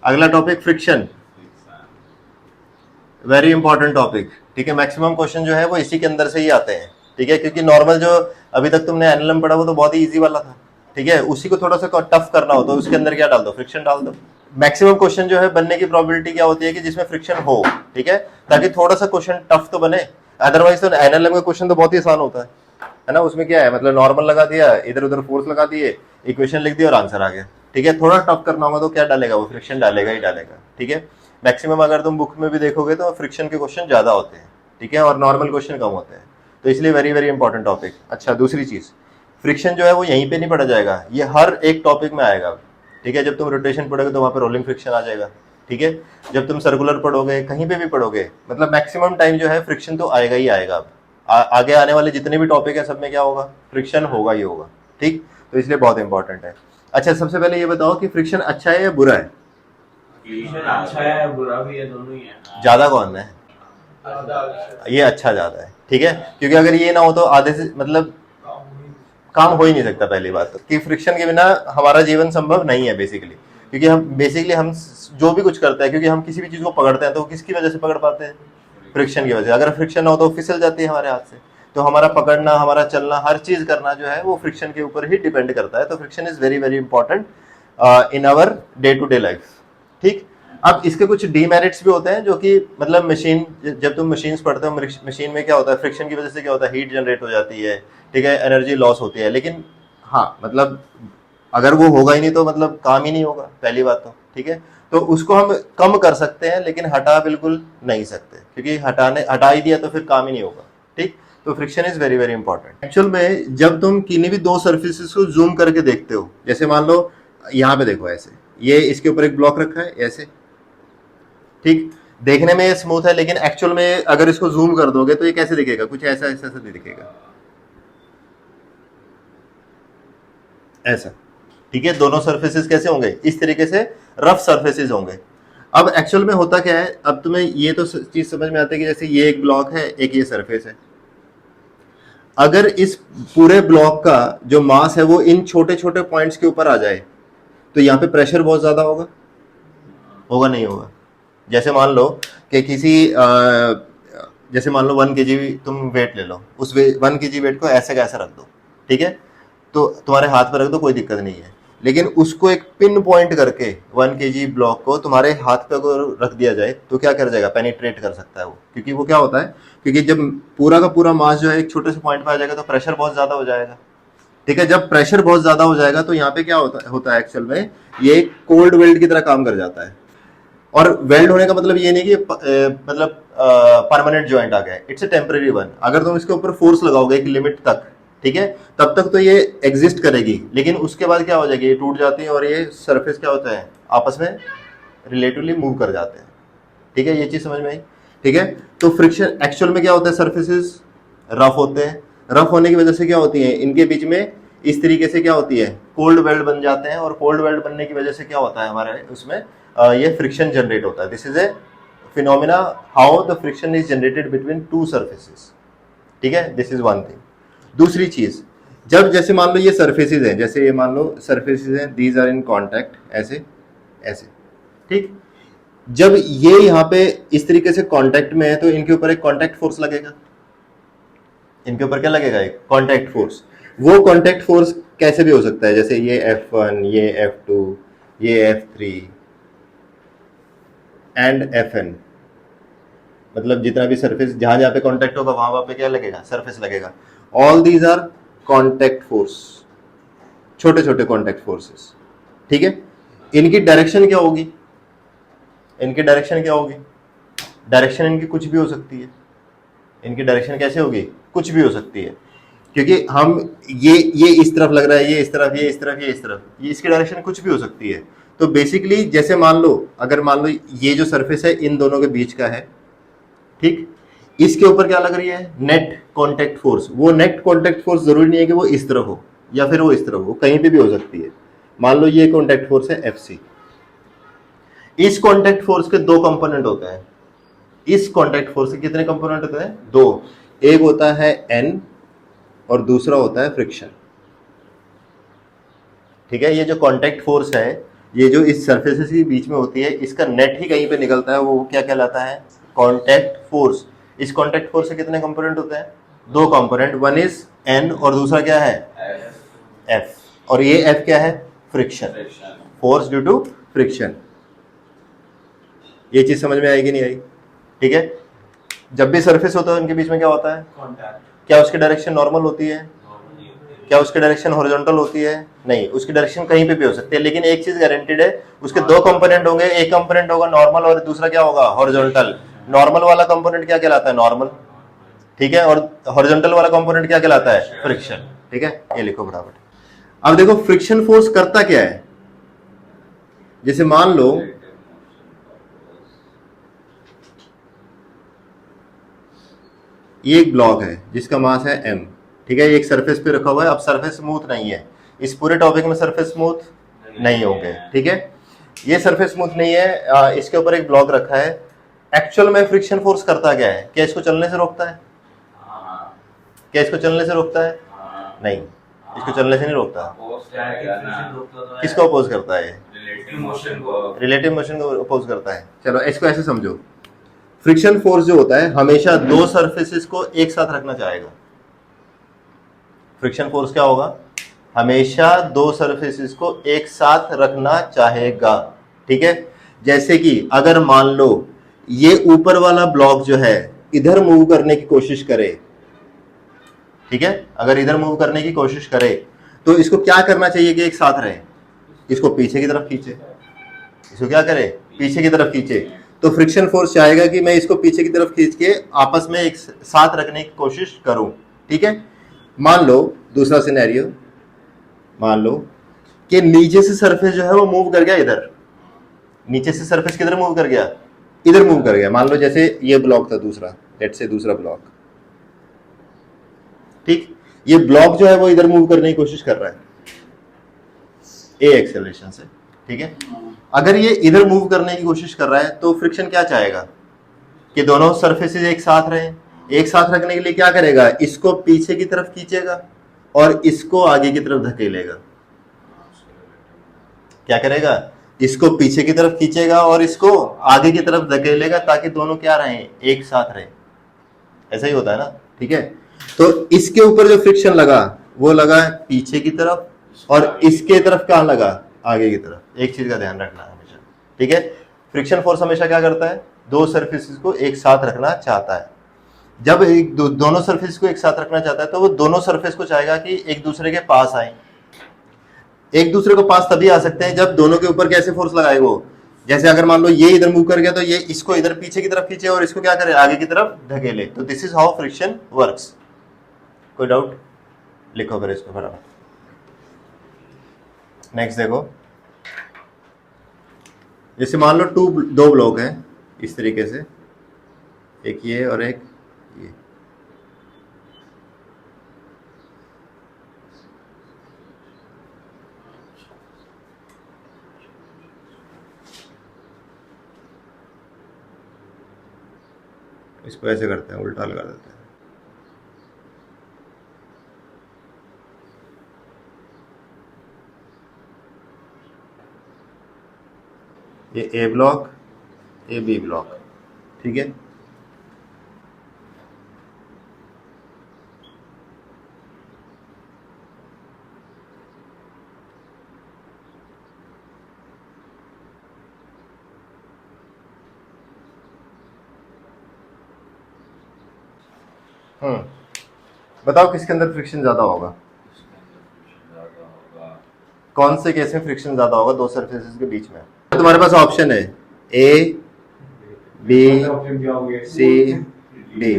अगला topic friction, very important topic. ठीक है, मैक्सिमम क्वेश्चन जो है वो इसी के अंदर से ही आते हैं। ठीक है, क्योंकि नॉर्मल जो अभी तक तुमने एनएलएम पढ़ा वो तो बहुत ही इजी वाला था। ठीक है, उसी को थोड़ा सा टफ करना हो तो उसके अंदर क्या डाल दो, फ्रिक्शन डाल दो। मैक्सिमम क्वेश्चन जो है बनने की प्रोबेबिलिटी क्या होती है कि जिसमें फ्रिक्शन हो। ठीक है, ताकि थोड़ा सा क्वेश्चन टफ तो बने, अदरवाइज तो एनएलएम का क्वेश्चन तो बहुत ही आसान होता है ना। उसमें क्या है, मतलब नॉर्मल लगा दिया, इधर उधर फोर्स लगा दिए, इक्वेशन लिख दी और आंसर आ गया। ठीक है, थोड़ा टफ करना होगा तो क्या डालेगा, वो फ्रिक्शन डालेगा ही डालेगा। ठीक है, मैक्सिमम अगर तुम बुक में भी देखोगे तो फ्रिक्शन के क्वेश्चन ज्यादा होते हैं। ठीक है, और नॉर्मल क्वेश्चन कम होते हैं, तो इसलिए वेरी वेरी इंपॉर्टेंट टॉपिक। अच्छा, दूसरी चीज, फ्रिक्शन जो है वो यहीं पे नहीं पढ़ा जाएगा, ये हर एक टॉपिक में आएगा। ठीक है, जब तुम रोटेशन पढ़ोगे तो वहां पे रोलिंग फ्रिक्शन आ जाएगा। ठीक है, जब तुम सर्कुलर पढ़ोगे, कहीं पे भी पढ़ोगे, मतलब मैक्सिमम टाइम जो है फ्रिक्शन तो आएगा ही आएगा। अब आगे आने वाले जितने भी टॉपिक है सब में क्या होगा, फ्रिक्शन होगा ही होगा। ठीक, तो इसलिए बहुत इंपॉर्टेंट है। अच्छा, सबसे पहले ये बताओ कि फ्रिक्शन अच्छा है या बुरा है? अच्छा है, बुरा भी है, दोनों ही है। ज्यादा कौन है? ये अच्छा ज्यादा है। ठीक है, क्योंकि अगर ये ना हो तो आधे से मतलब काम हो ही नहीं सकता। पहली बात तो कि फ्रिक्शन के बिना हमारा जीवन संभव नहीं है बेसिकली, क्योंकि हम जो भी कुछ करते हैं, क्योंकि हम किसी भी चीज को पकड़ते हैं तो किसकी वजह से पकड़ पाते हैं, फ्रिक्शन की वजह से। अगर फ्रिक्शन ना हो तो फिसल जाती है हमारे हाथ से। तो हमारा पकड़ना, हमारा चलना, हर चीज करना जो है वो फ्रिक्शन के ऊपर ही डिपेंड करता है। तो friction is very very important in our day to day life. ठीक, अब इसके कुछ डीमेरिट्स भी होते हैं, जो कि मतलब मशीन, जब तुम मशीन्स पढ़ते हो, मशीन में क्या होता है, फ्रिक्शन की वजह से क्या होता है, हीट जनरेट हो जाती है। ठीक है, एनर्जी लॉस होती है। लेकिन हाँ, मतलब अगर वो होगा ही नहीं तो मतलब काम ही नहीं होगा, पहली बात तो। ठीक है, तो उसको हम कम कर सकते हैं, लेकिन हटा बिल्कुल नहीं सकते, क्योंकि हटा ही दिया तो फिर काम ही नहीं होगा। ठीक, तो friction is very very important. Actual में जब तुम किन्हीं भी दो सर्फेसिस को जूम करके देखते हो, जैसे मान लो यहाँ पे देखो, ऐसे ये इसके ऊपर एक ब्लॉक रखा है ऐसे। ठीक, देखने में ये स्मूथ है, लेकिन एक्चुअल में अगर इसको जूम कर दोगे तो ये कैसे दिखेगा, कुछ ऐसा ऐसा ऐसा दिखेगा, ऐसा। ठीक है, दोनों सरफेसेस कैसे होंगे, इस तरीके से रफ सरफेसेस होंगे। अब एक्चुअल में होता क्या है, अब तुम्हें ये तो चीज समझ में आती है कि जैसे ये एक ब्लॉक है, एक ये सरफेस है। अगर इस पूरे ब्लॉक का जो मास है वो इन छोटे छोटे पॉइंट्स के ऊपर आ जाए तो यहाँ पे प्रेशर बहुत ज्यादा होगा, होगा नहीं होगा? जैसे मान लो कि जैसे मान लो 1 kg तुम वेट ले लो, उस 1 kg वेट को ऐसे कैसे रख दो। ठीक है, तो तुम्हारे हाथ पर रख दो, कोई दिक्कत नहीं है। लेकिन उसको एक पिन पॉइंट करके 1 kg ब्लॉक को तुम्हारे हाथ पे अगर रख दिया जाए तो क्या कर जाएगा, पेनिट्रेट कर सकता है वो। क्योंकि वो क्या होता है, क्योंकि जब पूरा का पूरा मास जो है एक छोटे से पॉइंट पे आ जाएगा तो प्रेशर बहुत ज्यादा हो जाएगा। ठीक है, जब प्रेशर बहुत ज्यादा हो जाएगा तो यहाँ पे क्या होता है एक्चुअल में, ये कोल्ड वेल्ड की तरह काम कर जाता है। और वेल्ड होने का मतलब ये नहीं कि मतलब परमानेंट ज्वाइंट आ गया, इट्स ए टेम्परेरी वन। अगर तुम इसके ऊपर फोर्स लगाओगे एक लिमिट तक, ठीक है, तब तक तो ये एग्जिस्ट करेगी, लेकिन उसके बाद क्या हो जाएगी, ये टूट जाती है और ये सरफेस क्या होता है, आपस में रिलेटिवली मूव कर जाते हैं। ठीक है, ये चीज समझ में आई? ठीक है, तो फ्रिक्शन एक्चुअल में क्या होता है, सरफेसेस रफ होते हैं। रफ होने की वजह से क्या होती है, इनके बीच में इस तरीके से क्या होती है, कोल्ड वेल्ड बन जाते हैं। और कोल्ड वेल्ड बनने की वजह से क्या होता है हमारे उसमें, ये फ्रिक्शन जनरेट होता है। This is a phenomena how the friction is generated between two surfaces. ठीक है, दिस इज वन थिंग। दूसरी चीज, जब जैसे मान लो ये सर्फेसेस हैं, जैसे ये मान लो सर्फेसेस हैं, दीज आर इन कॉन्टैक्ट, ऐसे ऐसे। ठीक, जब ये यहाँ पे इस तरीके से कांटेक्ट में है तो इनके ऊपर एक कांटेक्ट फोर्स लगेगा। इनके ऊपर क्या लगेगा, एक कांटेक्ट फोर्स। वो कांटेक्ट फोर्स कैसे भी हो सकता है, जैसे ये F1, ये F2, ये F3 एंड Fn। मतलब जितना भी सरफेस जहां जहां पे कांटेक्ट होगा वहां वहां पे क्या लगेगा, सरफेस लगेगा। All these are contact force, छोटे छोटे कांटेक्ट फोर्सेस। ठीक है, इनकी डायरेक्शन क्या होगी, इनकी डायरेक्शन क्या होगी, डायरेक्शन इनकी कुछ भी हो सकती है। इनकी डायरेक्शन कैसे होगी, कुछ भी हो सकती है, क्योंकि हम ये इस तरफ लग रहा है, ये इस तरफ, ये इस तरफ, ये इस तरफ, ये इसकी डायरेक्शन कुछ भी हो सकती है। तो बेसिकली जैसे मान लो, अगर मान लो ये जो सरफेस है इन दोनों के बीच का है, ठीक, इसके ऊपर क्या लग रही है, नेट कांटेक्ट फोर्स। वो नेट कांटेक्ट फोर्स जरूरी नहीं है कि वो इस तरफ हो या फिर वो इस तरफ हो, कहीं पे भी हो सकती है। मान लो ये कांटेक्ट फोर्स है Fc। इस कांटेक्ट फोर्स के दो कंपोनेंट होते हैं। इस कांटेक्ट फोर्स के कितने कंपोनेंट होते हैं, दो। एक होता है N और दूसरा होता है फ्रिक्शन। ठीक है, ये जो कांटेक्ट फोर्स है ये जो इस सरफेसेस के बीच में होती है, इसका नेट ही कहीं पे निकलता है, वो क्या कहलाता है? Contact force. इस कांटेक्ट फोर्स से कितने कंपोनेंट होते हैं? 2 कंपोनेंट, वन इज एन और दूसरा क्या है? एफ। और ये एफ क्या है? Friction, force due to friction. ये चीज समझ में आएगी नहीं आई? ठीक है। जब भी सरफेस होता है उनके बीच में क्या होता है? कॉन्टैक्ट। क्या उसकी डायरेक्शन नॉर्मल होती है? क्या उसकी डायरेक्शन हॉरिजॉन्टल होती है? नहीं, उसकी डायरेक्शन कहीं पे भी हो सकती है, लेकिन एक चीज गारंटेड है, उसके 2 कंपोनेंट होंगे, एक कंपोनेंट होगा नॉर्मल और दूसरा क्या होगा? हॉरिजॉन्टल। नॉर्मल वाला कंपोनेंट क्या कहलाता है? नॉर्मल, ठीक है, और हॉरिजॉन्टल वाला कंपोनेंट क्या कहलाता है? फ्रिक्शन। ठीक है, ये लिखो फटाफट। अब देखो फ्रिक्शन फोर्स करता क्या है। जैसे मान लो ये एक ब्लॉक है जिसका मास है m, ठीक है, ये एक सरफेस पे रखा हुआ है। अब सरफेस स्मूथ नहीं है, इस पूरे टॉपिक में सरफेस स्मूथ नहीं होंगे, ठीक है, ये सरफेस स्मूथ नहीं है। इसके ऊपर एक ब्लॉक रखा है। एक्चुअल में फ्रिक्शन फोर्स करता क्या है? क्या इसको चलने से रोकता है? क्या इसको चलने से रोकता है? नहीं, इसको चलने से नहीं रोकता। किसको अपोज करता है? रिलेटिव मोशन को अपोज करता है। चलो इसको ऐसे समझो, फ्रिक्शन फोर्स जो होता है हमेशा 2 सरफेसेस को एक साथ रखना चाहेगा। फ्रिक्शन फोर्स क्या होगा? हमेशा 2 सरफेसेस को एक साथ रखना चाहेगा, ठीक है। जैसे कि अगर मान लो ये ऊपर वाला ब्लॉक जो है इधर मूव करने की कोशिश करे, ठीक है, अगर इधर मूव करने की कोशिश करे तो इसको क्या करना चाहिए कि एक साथ रहे? इसको पीछे की तरफ खींचे। इसको क्या करे? पीछे की तरफ खींचे। तो फ्रिक्शन फोर्स चाहेगा कि मैं इसको पीछे की तरफ खींच के आपस में एक साथ रखने की कोशिश करूं, ठीक है। मान लो दूसरा सिनेरियो, मान लो कि नीचे से सरफेस जो है वो मूव कर गया इधर। नीचे से सरफेस किधर मूव कर गया? इधर मूव कर गया। मान लो जैसे ये ब्लॉक था दूसरा, लेट्स से दूसरा ब्लॉक, ठीक, ये ब्लॉक जो है वो इधर मूव करने की कोशिश कर रहा है ए एक्सेलरेशन से, ठीक है। अगर ये इधर मूव करने की कोशिश कर रहा है तो फ्रिक्शन क्या चाहेगा? कि दोनों सरफेसेस एक साथ रहें। एक साथ रखने के लिए क्या करेगा? इसको पीछे की तरफ खींचेगा और इसको आगे की तरफ धकेलेगा। क्या करेगा? इसको पीछे की तरफ खींचेगा और इसको आगे की तरफ धकेलेगा ताकि दोनों क्या रहें? एक साथ रहें। ऐसा ही होता है ना, ठीक है। तो इसके ऊपर जो फ्रिक्शन लगा वो लगा पीछे की तरफ और इसके तरफ कहां लगा? आगे की तरफ। एक चीज का ध्यान रखना हमेशा, ठीक है। फ्रिक्शन फोर्स हमेशा क्या करता है? 2 सरफेसेस को एक साथ रखना चाहता है। जब दोनों सरफेस को एक साथ रखना चाहता है तो वो दोनों सरफेस को चाहेगा कि एक दूसरे के पास आए। एक दूसरे को पास तभी आ सकते हैं जब दोनों के ऊपर कैसे फोर्स लगाए वो। जैसे अगर मान लो ये इधर मूव कर गया तो ये इसको इधर पीछे की तरफ खींचे और इसको क्या करे? आगे की तरफ धकेले। तो this is how friction works. कोई डाउट? लिखो फिर इसको फटाफट। नेक्स्ट देखो, जैसे मान लो 2 ब्लॉक हैं इस तरीके से, एक ये और एक ये, इसको ऐसे करते हैं, उल्टा लगा देते हैं। ये ए ब्लॉक, ये बी ब्लॉक, ठीक है। बताओ किसके अंदर फ्रिक्शन ज्यादा होगा? कौन से केस में फ्रिक्शन ज्यादा होगा 2 सरफेसेस के बीच में? तुम्हारे पास ऑप्शन है ए, बी, सी, डी।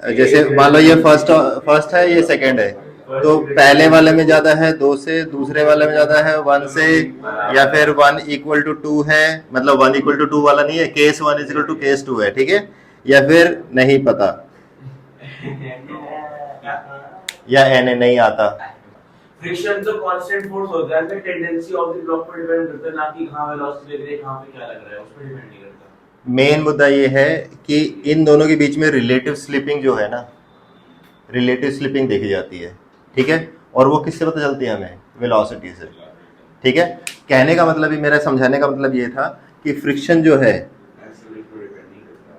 जैसे मान लो ये फर्स्ट है, ये सेकंड है, तो पहले वाले में ज्यादा है 2 से, दूसरे वाले में ज्यादा है 1 से, या फिर 1 इक्वल टू 2 है, मतलब 1 इक्वल टू 2 वाला नहीं है, case 1 is equal to case 2 है, ठीक है, या फिर नहीं पता, या एन नहीं आता। फ्रिक्शन तो कांस्टेंट फोर्स होता है, तो टेंडेंसी ऑफ द ब्लॉक पर डिपेंड करता है, ना कि कहां वेलोसिटी लग रही है, कहां पे क्या लग रहा है, उस पर डिपेंड नहीं करता। मेन मुद्दा ये है कि इन दोनों के बीच में रिलेटिव स्लिपिंग जो है ना, रिलेटिव स्लिपिंग देखी जाती है, ठीक है, और वो किससे पता चलती है हमें? वेलोसिटी से। ठीक है, कहने का मतलब ही, मेरा समझाने का मतलब ये था कि फ्रिक्शन जो है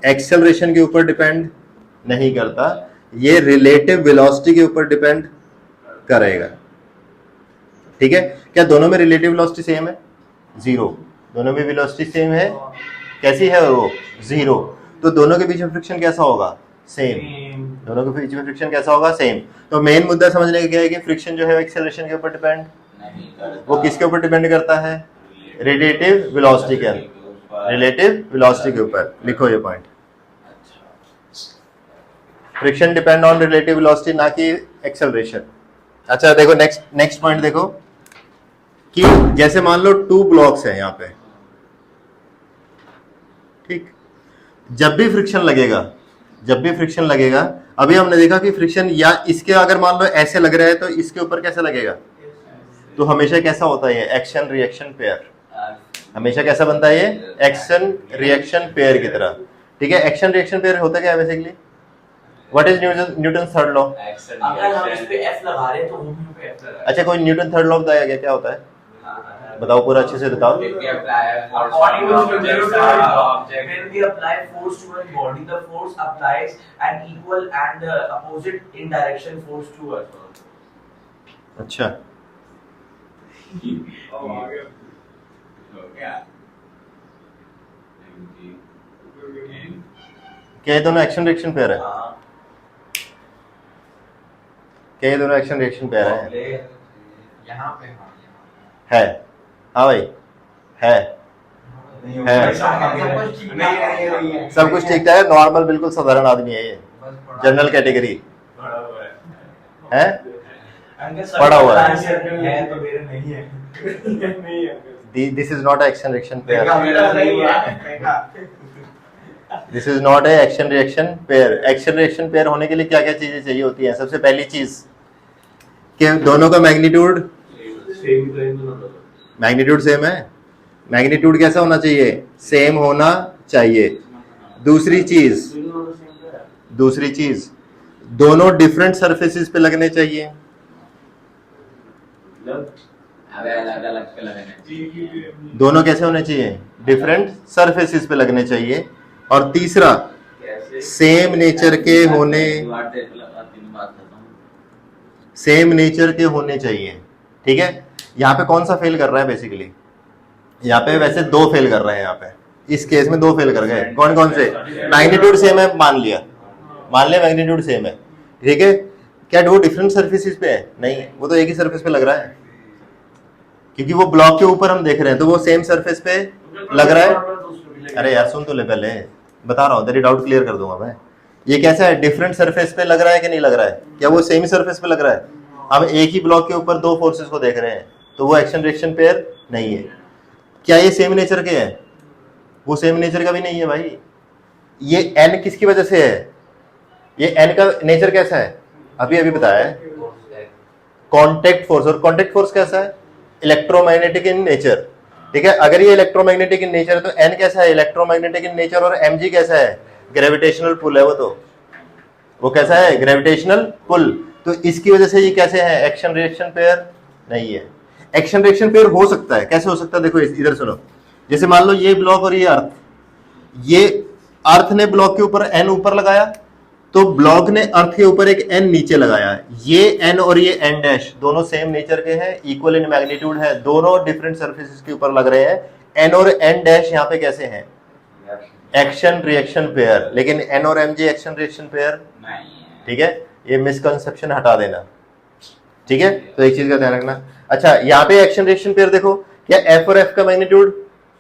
एक्सेलरेशन के ऊपर डिपेंड नहीं करता, ये रिलेटिव वेलोसिटी के ऊपर डिपेंड करेगा। ठीक है, क्या दोनों में रिलेटिव वेलोसिटी सेम है? जीरो। दोनों में वेलोसिटी सेम है, कैसी है वो? जीरो। तो दोनों के बीच में फ्रिक्शन कैसा होगा? सेम। दोनों के बीच में फ्रिक्शन कैसा होगा? सेम। तो मेन मुद्दा समझने का क्या है कि फ्रिक्शन जो है एक्सेलरेशन के ऊपर डिपेंड नहीं करता। वो किसके ऊपर डिपेंड करता है? रिलेटिव वेलोसिटी के, रिलेटिव वेलोसिटी के ऊपर। लिखो ये point, friction depend on relative velocity, ना कि एक्सेलरेशन। अच्छा देखो नेक्स्ट पॉइंट देखो कि जैसे मान लो 2 ब्लॉक्स हैं यहाँ पे, ठीक, जब भी फ्रिक्शन लगेगा, अभी हमने देखा कि फ्रिक्शन या इसके अगर मान लो ऐसे लग रहा है तो इसके ऊपर कैसा लगेगा? तो हमेशा कैसा होता है ये? Action reaction pair. हमेशा कैसा बनता है ये? एक्शन रिएक्शन पेयर की तरह। ठीक है, एक्शन रिएक्शन पेयर होता क्या है basically? What is Newton third law? अगर हम इस पे F लगा रहे हैं तो वो भी पे F लगा। अच्छा, कोई न्यूटन थर्ड लॉ बताया गया, क्या होता है? बताओ पूरा अच्छे से बताओ। When we apply force to a body, the force applies an equal and opposite in direction force to us. अच्छा, क्या ये दोनों एक्शन रिएक्शन पेयर है? क्या ये दोनों एक्शन रिएक्शन पेयर है? यहाँ पे है, हाँ भाई है, सब कुछ ठीक है, नॉर्मल बिल्कुल साधारण आदमी है ये, जनरल कैटेगरी है, पढ़ा हुआ है तो मेरे नहीं है। This is not action reaction pair, this is not a action reaction pair. Action reaction pair होने के लिए क्या क्या चीजें चाहिए होती है? सबसे पहली चीज कि दोनों का मैग्नीट्यूड सेम है। मैग्नीट्यूड कैसा होना चाहिए? सेम होना चाहिए। दूसरी चीज दोनों डिफरेंट सरफेसेस पे लगने चाहिए। दोनों कैसे होने चाहिए? डिफरेंट सरफेसेस पे लगने चाहिए। और तीसरा, सेम नेचर के होने चाहिए। ठीक है, यहाँ पे कौन सा फेल कर रहा है बेसिकली? यहाँ पे वैसे 2 फेल कर रहे हैं। यहाँ पे इस केस में 2 फेल कर गए। कौन कौन से? मैग्नीट्यूड सेम है, मान लिया मैग्नीट्यूड सेम है, ठीक है। क्या वो डिफरेंट सरफेसेस पे है? नहीं, वो तो एक ही सरफेस पे लग रहा है, क्योंकि वो ब्लॉक के ऊपर हम देख रहे हैं तो वो सेम सरफेस पे लग रहा है। अरे यार सुन तो ले, पहले बता रहा हूँ, तेरी डाउट क्लियर कर दूंगा मैं। ये कैसा है? डिफरेंट सरफेस पे लग रहा है कि नहीं लग रहा है? क्या वो सेम ही सरफेस पे लग रहा है? हम एक ही ब्लॉक के ऊपर 2 फोर्सेस को देख रहे हैं, तो वो एक्शन रिएक्शन पेयर नहीं है। क्या ये सेम नेचर के है? वो सेम नेचर का भी नहीं है भाई। ये एन किसकी वजह से है? ये एन का नेचर कैसा है? अभी बताया है, कॉन्टेक्ट फोर्स। और कॉन्टेक्ट फोर्स कैसा है? Electromagnetic in nature. ठीक है, अगर ये इलेक्ट्रोमैग्नेटिक इन नेचर है तो एन कैसा है? Electromagnetic in nature. और mg कैसा है? ग्रेविटेशनल पुल है वो कैसा है? Gravitational pull. तो इसकी वजह से ये कैसे है? एक्शन रिएक्शन पेयर नहीं है। एक्शन रिएक्शन पेयर हो सकता है, कैसे हो सकता है? देखो इधर सुनो, जैसे मान लो ये ब्लॉक और ये अर्थ ने ब्लॉक के ऊपर एन ऊपर लगाया, तो ब्लॉक ने अर्थ के ऊपर एक एन नीचे लगाया। ये एन और ये एन डैश दोनों सेम नेचर के हैं, इक्वल इन मैग्नीट्यूड है, दोनों डिफरेंट सरफेसेस के ऊपर लग रहे हैं। एन और एन डैश यहाँ पे कैसे हैं? Action reaction pair. लेकिन एन और M G action reaction pair नहीं है। ठीक है, ये मिसकंसेप्शन हटा देना। ठीक है, तो एक चीज का ध्यान रखना। अच्छा, यहाँ पे एक्शन रिएक्शन पेयर देखो, क्या एफ और एफ का मैग्नीट्यूड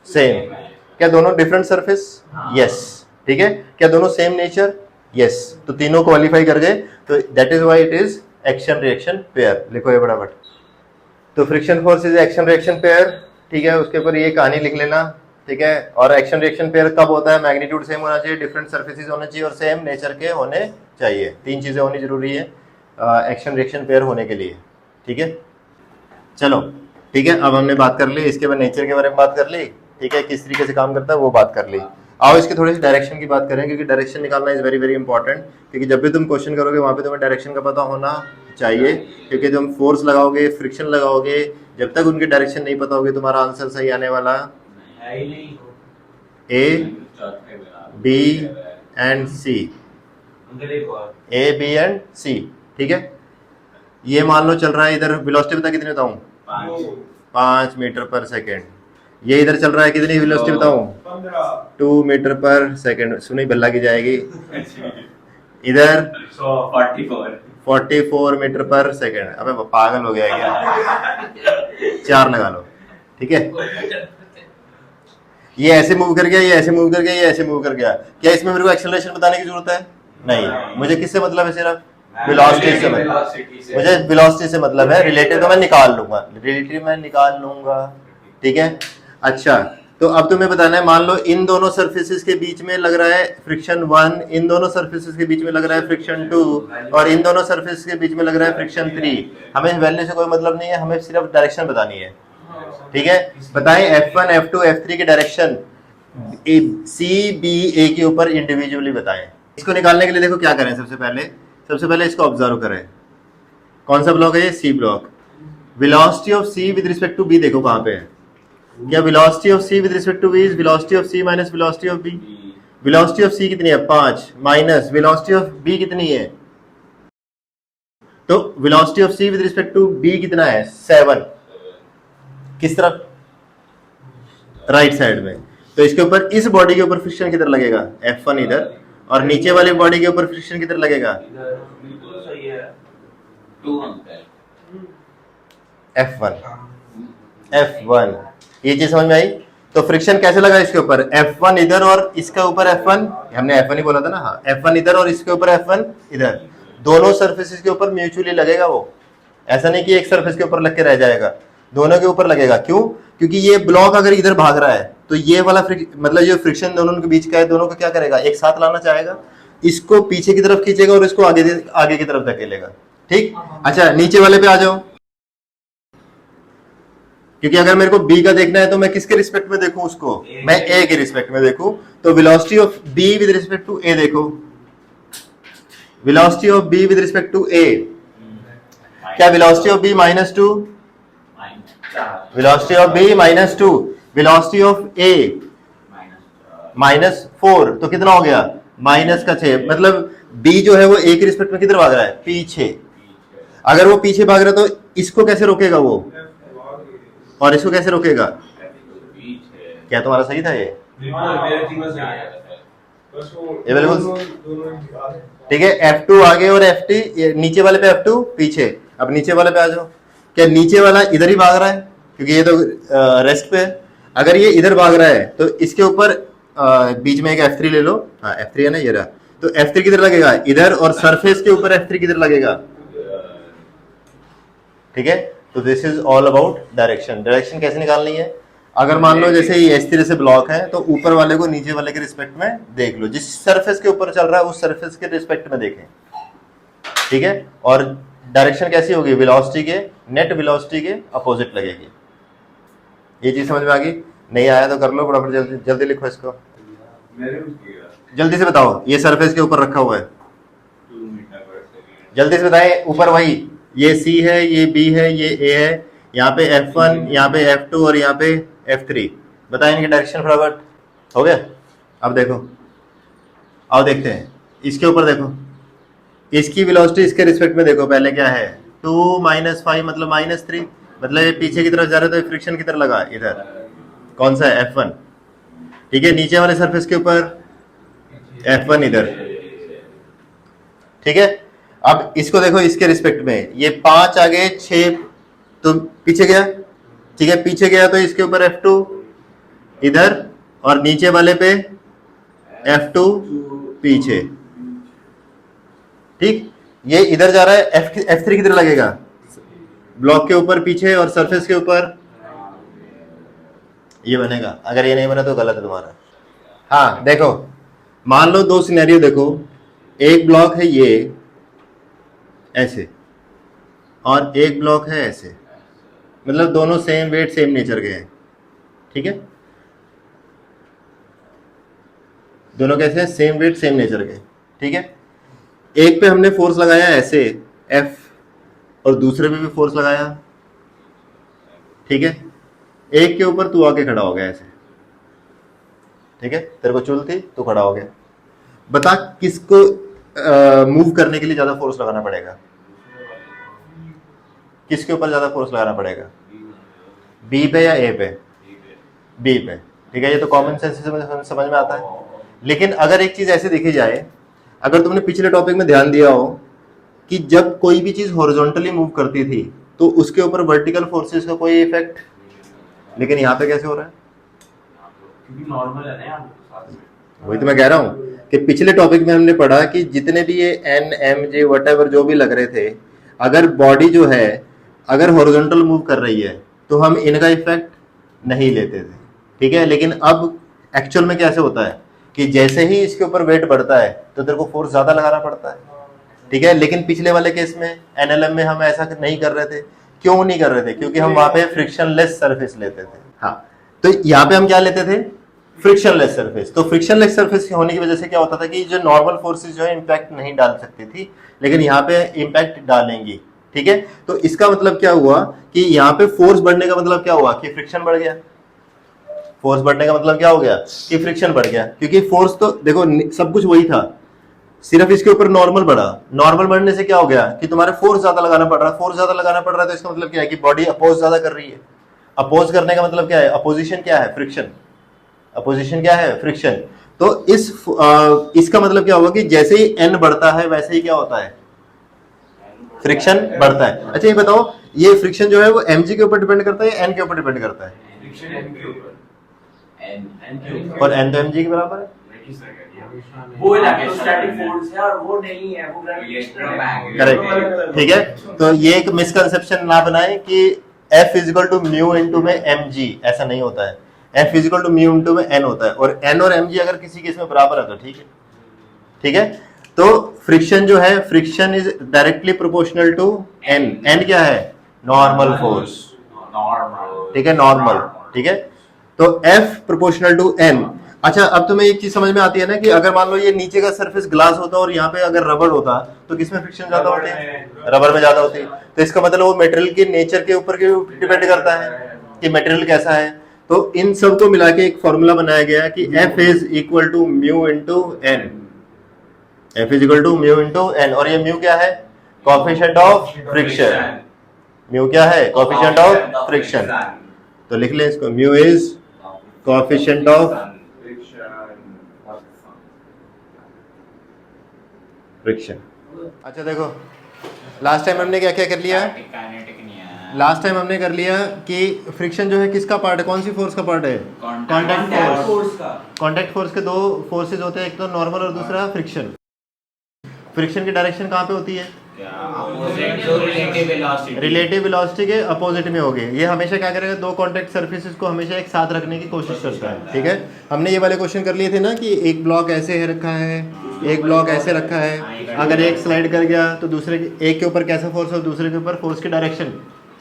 सेम? क्या दोनों डिफरेंट सरफेस? यस। ठीक है, क्या दोनों सेम नेचर? यस। तो तीनों क्वालिफाई कर गए, तो that is why it is action reaction pair. लिखो ये फटाफट। तो friction force is action reaction pair. ठीक है, उसके ऊपर ये कहानी लिख लेना। ठीक है, और एक्शन रिएक्शन पेयर कब होता है? मैग्नीट्यूड सेम होना चाहिए, डिफरेंट सरफेसेस होने चाहिए और सेम नेचर के होने चाहिए। 3 चीजें होनी जरूरी है एक्शन रिएक्शन पेयर होने के लिए। ठीक है, चलो ठीक है, अब हमने बात कर ली इसके बाद नेचर के बारे में बात कर ली। ठीक है, किस तरीके से काम करता है वो बात कर ली। आओ इसके थोड़ी सी डायरेक्शन की बात करें, क्योंकि डायरेक्शन निकालना इज वेरी वेरी इंपॉर्टेंट। क्योंकि जब भी तुम क्वेश्चन करोगे वहां पे तुम्हें डायरेक्शन का पता होना चाहिए, क्योंकि तुम फोर्स लगाओगे, फ्रिक्शन लगाओगे, जब तक उनकी डायरेक्शन नहीं पता होगी तुम्हारा आंसर सही आने वाला। है ही नहीं। A B एंड C, उनके लिए एक और A B एंड C, ठीक है। ये मान लो चल रहा है इधर, वेलोसिटी बता कितनी बताऊं, 5 मीटर पर सेकेंड। ये इधर चल रहा है कितनी वेलोसिटी बताऊं, 2 मीटर पर सेकेंड। सुनी बल्ला की जाएगी। इधर 44 मीटर पर सेकेंड। अबे पागल हो गया क्या, 4 लगा लो, ठीक है। ये ऐसे मूव कर गया, ये ऐसे मूव कर गया, ये ऐसे मूव कर गया। क्या इसमें मेरे को एक्सेलरेशन बताने की जरूरत है? नहीं। मुझे किससे मतलब है, सिर्फ वेलोसिटी से मतलब। मुझे वेलोसिटी से मतलब है, रिलेटिव तो मैं निकाल लूंगा, रिलेटिव मैं निकाल लूंगा, ठीक है। अच्छा, तो अब तुम्हें बताना है, मान लो इन दोनों सरफेसेस के बीच में लग रहा है फ्रिक्शन 1, इन दोनों सरफेसेस के बीच में लग रहा है फ्रिक्शन 2, और इन दोनों सरफेस के बीच में लग रहा है फ्रिक्शन 3। हमें वैल्यू से कोई मतलब नहीं है, हमें सिर्फ डायरेक्शन बतानी है, ठीक है। बताएं F1 F2 F3 की डायरेक्शन C B A के ऊपर इंडिविजुअली बताएं। इसको निकालने के लिए देखो क्या करें, सबसे पहले इसको ऑब्जर्व करें। कौन सा ब्लॉक है ये, C ब्लॉक। Velocity of C with respect to B देखो कहां पे है। क्या velocity of C with respect to B is velocity of C minus velocity of B। Velocity of C कितनी है, 5, माइनस वेलोसिटी ऑफ B कितनी है, तो velocity of C with respect to B कितना है, 7। किस तरफ, राइट साइड में। तो इसके ऊपर, इस बॉडी के ऊपर फ्रिक्शन किधर लगेगा, F1 इधर, और नीचे वाली बॉडी के ऊपर फ्रिक्शन किधर लगेगा, इधर। बिल्कुल सही है। F1। ये चीज समझ में आई। तो फ्रिक्शन कैसे लगा इसके ऊपर, F1 इधर और इसके ऊपर F1, हमने F1 ही बोला था ना, हाँ, F1 इधर और इसके ऊपर F1 इधर, दोनों सरफेसेस के ऊपर म्यूचुअली लगेगा वो। ऐसा नहीं कि एक सरफेस के ऊपर लग के रह जाएगा, दोनों के ऊपर लगेगा। क्यों, क्योंकि ये ब्लॉक अगर इधर भाग रहा है तो ये वाला मतलब जो फ्रिक्शन दोनों के बीच का है, दोनों को क्या करेगा, एक साथ लाना चाहेगा, इसको पीछे की तरफ खींचेगा और इसको आगे की तरफ धकेलेगा, ठीक। अच्छा, नीचे वाले पे आ जाओ, क्योंकि अगर मेरे को B का देखना है तो मैं किसके रिस्पेक्ट में देखूं उसको, मैं A के रिस्पेक्ट में देखूं। तो velocity of B with respect to A देखो, velocity of B with respect to A, क्या velocity of B -2, velocity of B -2, velocity of A -4, तो कितना हो गया, -6। मतलब B जो है वो A के रिस्पेक्ट में किधर भाग रहा है, पीछे। अगर वो पीछे भाग रहा है तो इसको कैसे रोकेगा वो, और इसको कैसे रोकेगा। क्या तुम्हारा सही था ये बिल्कुल ठीक है। F2 आगे और F2 नीचे वाले पे, F2 पीछे। अब नीचे वाले पे आ जाओ, क्या नीचे वाला इधर ही भाग रहा है, क्योंकि ये तो रेस्ट पे है। अगर ये इधर भाग रहा है तो इसके ऊपर बीच में एक F3 ले लो, हाँ F3 है ना, ये रहा। तो F3 किधर लगेगा, इधर, और सरफेस के ऊपर F3 किधर लगेगा, ठीक है। तो this is all about direction. Direction कैसे निकालनी है, अगर मान लो जैसे ये इस तरह से ब्लॉक है तो ऊपर वाले को नीचे वाले के रिस्पेक्ट में देख लो, जिस सरफेस के ऊपर चल रहा है उस सरफेस के रिस्पेक्ट में देखें, ठीक है। और डायरेक्शन कैसी होगी, वेलोसिटी के, नेट वेलोसिटी के अपोजिट लगेगी। ये चीज समझ में आ गई, नहीं आया तो कर लो फटाफट, जल्दी जल्दी लिखो इसको, जल्दी से बताओ। ये सरफेस के ऊपर रखा हुआ है, जल्दी से बताएं। ऊपर वही, ये C है, ये B है, ये A है, यहाँ पे F1, यहाँ पे F2 और यहाँ पे F3। बताएं इनकी डायरेक्शन फटाफट, हो गया। अब देखो, आओ देखते हैं, इसके ऊपर देखो, इसकी वेलोसिटी इसके रिस्पेक्ट में देखो, पहले क्या है 2 - 5 मतलब -3, मतलब ये पीछे की तरफ जा रहा है तो फ्रिक्शन किधर लगा, इधर, कौन सा है, F1, ठीक है। नीचे वाले सरफेस के ऊपर F1 इधर, ठीक है। अब इसको देखो इसके रिस्पेक्ट में, ये 5 आगे 6 तो पीछे गया, ठीक है, पीछे गया तो इसके ऊपर F2 इधर, और नीचे वाले पे F2 पीछे, ठीक। ये इधर जा रहा है, F3 किधर लगेगा, ब्लॉक के ऊपर पीछे, और सरफेस के ऊपर ये बनेगा। अगर ये नहीं बना तो गलत है तुम्हारा। हाँ देखो, मान लो 2 सिनेरियो देखो, एक ब्लॉक है ये ऐसे, और एक ब्लॉक है ऐसे, मतलब दोनों सेम वेट सेम नेचर के हैं, ठीक है। दोनों कैसे हैं, सेम वेट सेम नेचर के, ठीक है। एक पे हमने फोर्स लगाया ऐसे F, और दूसरे पे भी फोर्स लगाया ठीक है, एक के ऊपर तू आके खड़ा हो गया ऐसे, ठीक है, तेरे को चुल थी, तू खड़ा हो गया। बता किसको मूव करने के लिए ज्यादा फोर्स लगाना पड़ेगा? किसके ऊपर ज्यादा फोर्स लगाना पड़ेगा? बी पे या ए पे? बी पे, ठीक है, ये तो कॉमन सेंस से समझ में आता है। लेकिन अगर एक चीज ऐसे देखी जाए, अगर तुमने पिछले टॉपिक में ध्यान दिया हो कि जब कोई भी चीज हॉरिजॉन्टली मूव करती थी तो उसके ऊपर वर्टिकल फोर्सेस का कोई इफेक्ट, लेकिन यहाँ पे कैसे हो रहा है? क्योंकि नॉर्मल है ना यहाँ साथ में। वही तो मैं कह रहा हूँ कि पिछले टॉपिक में हमने पढ़ा कि जितने भी ये एन एम जे वट जो भी लग रहे थे, अगर बॉडी जो है अगर हॉरिजॉन्टल मूव कर रही है तो हम इनका इफेक्ट नहीं लेते थे, ठीक है। लेकिन अब एक्चुअल में कैसे होता है कि जैसे ही इसके ऊपर वेट बढ़ता है तो तेरे को फोर्स ज्यादा लगाना पड़ता है, ठीक है। लेकिन पिछले वाले केस में एनएलएम में हम ऐसा नहीं कर रहे थे। क्यों नहीं कर रहे थे? क्योंकि हम वहां पे फ्रिक्शनलेस सरफेस लेते थे। हाँ, तो यहाँ पे हम क्या लेते थे? Frictionless surface. तो फ्रिक्शनलेस सरफेस होने की वजह से क्या होता था कि जो नॉर्मल फोर्सेस जो है इम्पैक्ट नहीं डाल सकती थी, लेकिन यहाँ पे इम्पैक्ट डालेंगी, ठीक है। तो इसका मतलब क्या हुआ कि यहाँ पे फोर्स बढ़ने का मतलब क्या हुआ कि फ्रिक्शन बढ़ गया। फोर्स बढ़ने का मतलब क्या हो गया कि फ्रिक्शन बढ़ गया, क्योंकि फोर्स तो देखो सब कुछ वही था, सिर्फ इसके ऊपर नॉर्मल बढ़ा। नॉर्मल बढ़ने से क्या हो गया कि तुम्हारे फोर्स ज्यादा लगाना पड़ रहा है। फोर्स ज्यादा लगाना पड़ रहा है तो इसका मतलब क्या है कि बॉडी अपोज ज्यादा कर रही है। अपोज करने का मतलब क्या है? अपोजिशन क्या है? फ्रिक्शन। अपोजिशन क्या है? फ्रिक्शन। तो इसका मतलब क्या होगा कि जैसे ही एन बढ़ता है वैसे ही क्या होता है? फ्रिक्शन बढ़ता है। अच्छा ये बताओ, ये फ्रिक्शन जो है वो mg के ऊपर डिपेंड करता है या n के ऊपर डिपेंड करता है? फ्रिक्शन एन के ऊपर, एन के ऊपर, और n तो mg के बराबर है। वो इलेक्ट्रोस्टैटिक फोर्स है और वो नहीं है, वो ग्रेविटेशनल है। करेक्ट, ठीक है। तो ये एक मिसकंसेप्शन ना बनाए कि F is equal to mu into में mg, ऐसा नहीं होता है। F is equal to mu into में n होता है, और n और mg अगर किसी केस में बराबर है तो ठीक है, ठीक है। तो फ्रिक्शन जो है, friction is directly proportional to n। n क्या है? नॉर्मल फोर्स, ठीक है, नॉर्मल, ठीक है। तो F प्रोपोर्शनल टू n। अच्छा अब तुम्हें एक चीज समझ में आती है ना कि अगर मान लो ये नीचे का सरफेस ग्लास होता और यहाँ पे अगर रबर होता तो किसमें फ्रिक्शन ज्यादा होती है? रबर में ज्यादा होती है। तो इसका मतलब वो मटेरियल के नेचर के ऊपर डिपेंड करता है कि मटेरियल कैसा है। तो इन सब को मिला के एक फॉर्मूला बनाया गया कि F is equal to mu into N. F is equal to mu into N, और ये म्यू क्या है? Coefficient of friction. म्यू क्या है? Coefficient of friction. तो लिख ले इसको, mu is coefficient of friction. अच्छा देखो, लास्ट टाइम हमने क्या क्या कर लिया? लास्ट टाइम हमने कर लिया कि फ्रिक्शन जो है किसका पार्ट है? कौन सी फोर्स का पार्ट है? कॉन्टैक्ट फोर्स का। कॉन्टैक्ट फोर्स के दो फोर्सेज होते हैं, एक तो नॉर्मल और दूसरा फ्रिक्शन। फ्रिक्शन की डायरेक्शन कहाँ पे होती है? रिलेटिव वेलोसिटी के अपोजिट में होगी। ये हमेशा क्या करेगा? दो कॉन्टैक्ट सर्फेसिस को हमेशा एक साथ रखने की कोशिश करता है, ठीक है। हमने ये वाले क्वेश्चन कर लिए थे ना कि एक ब्लॉक ऐसे है रखा है, एक ब्लॉक ऐसे रखा है, अगर एक स्लाइड कर गया तो दूसरे एक के ऊपर कैसा फोर्स और दूसरे के ऊपर फोर्स की डायरेक्शन,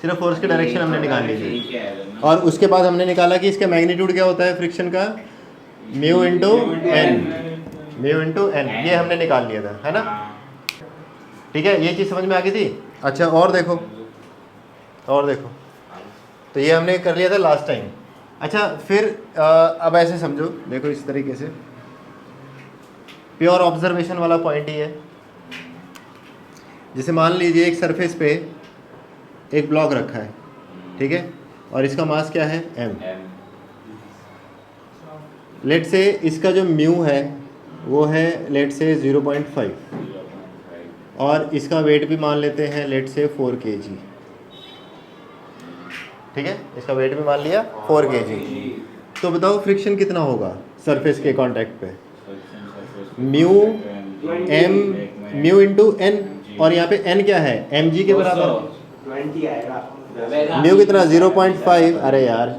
सिर्फ फोर्स की डायरेक्शन हमने निकालनी थी। और उसके बाद हमने निकाला कि इसका मैग्नीट्यूड क्या होता है फ्रिक्शन का? Mu into N. Mu into N, ये हमने निकाल लिया था, है ना, ठीक है। ये चीज़ समझ में आ गई थी। अच्छा और देखो, और देखो, तो ये हमने कर लिया था लास्ट टाइम। अच्छा फिर अब ऐसे समझो, देखो इस तरीके से, प्योर ऑब्जर्वेशन वाला पॉइंट ही है। जैसे मान लीजिए एक सरफेस पे एक ब्लॉक रखा है, ठीक है, और इसका मास क्या है? m। लेट से इसका जो म्यू है वो है लेट से 0.5, और इसका वेट भी मान लेते हैं लेट से 4 kg, ठीक है, इसका वेट भी मान लिया 4 kg। तो बताओ फ्रिक्शन कितना होगा सरफेस के कांटेक्ट पे? Mu M, mu into N, और यहाँ पे एन क्या है? mg के बराबर। 20 आएगा। म्यू कितना? 0.5। अरे यार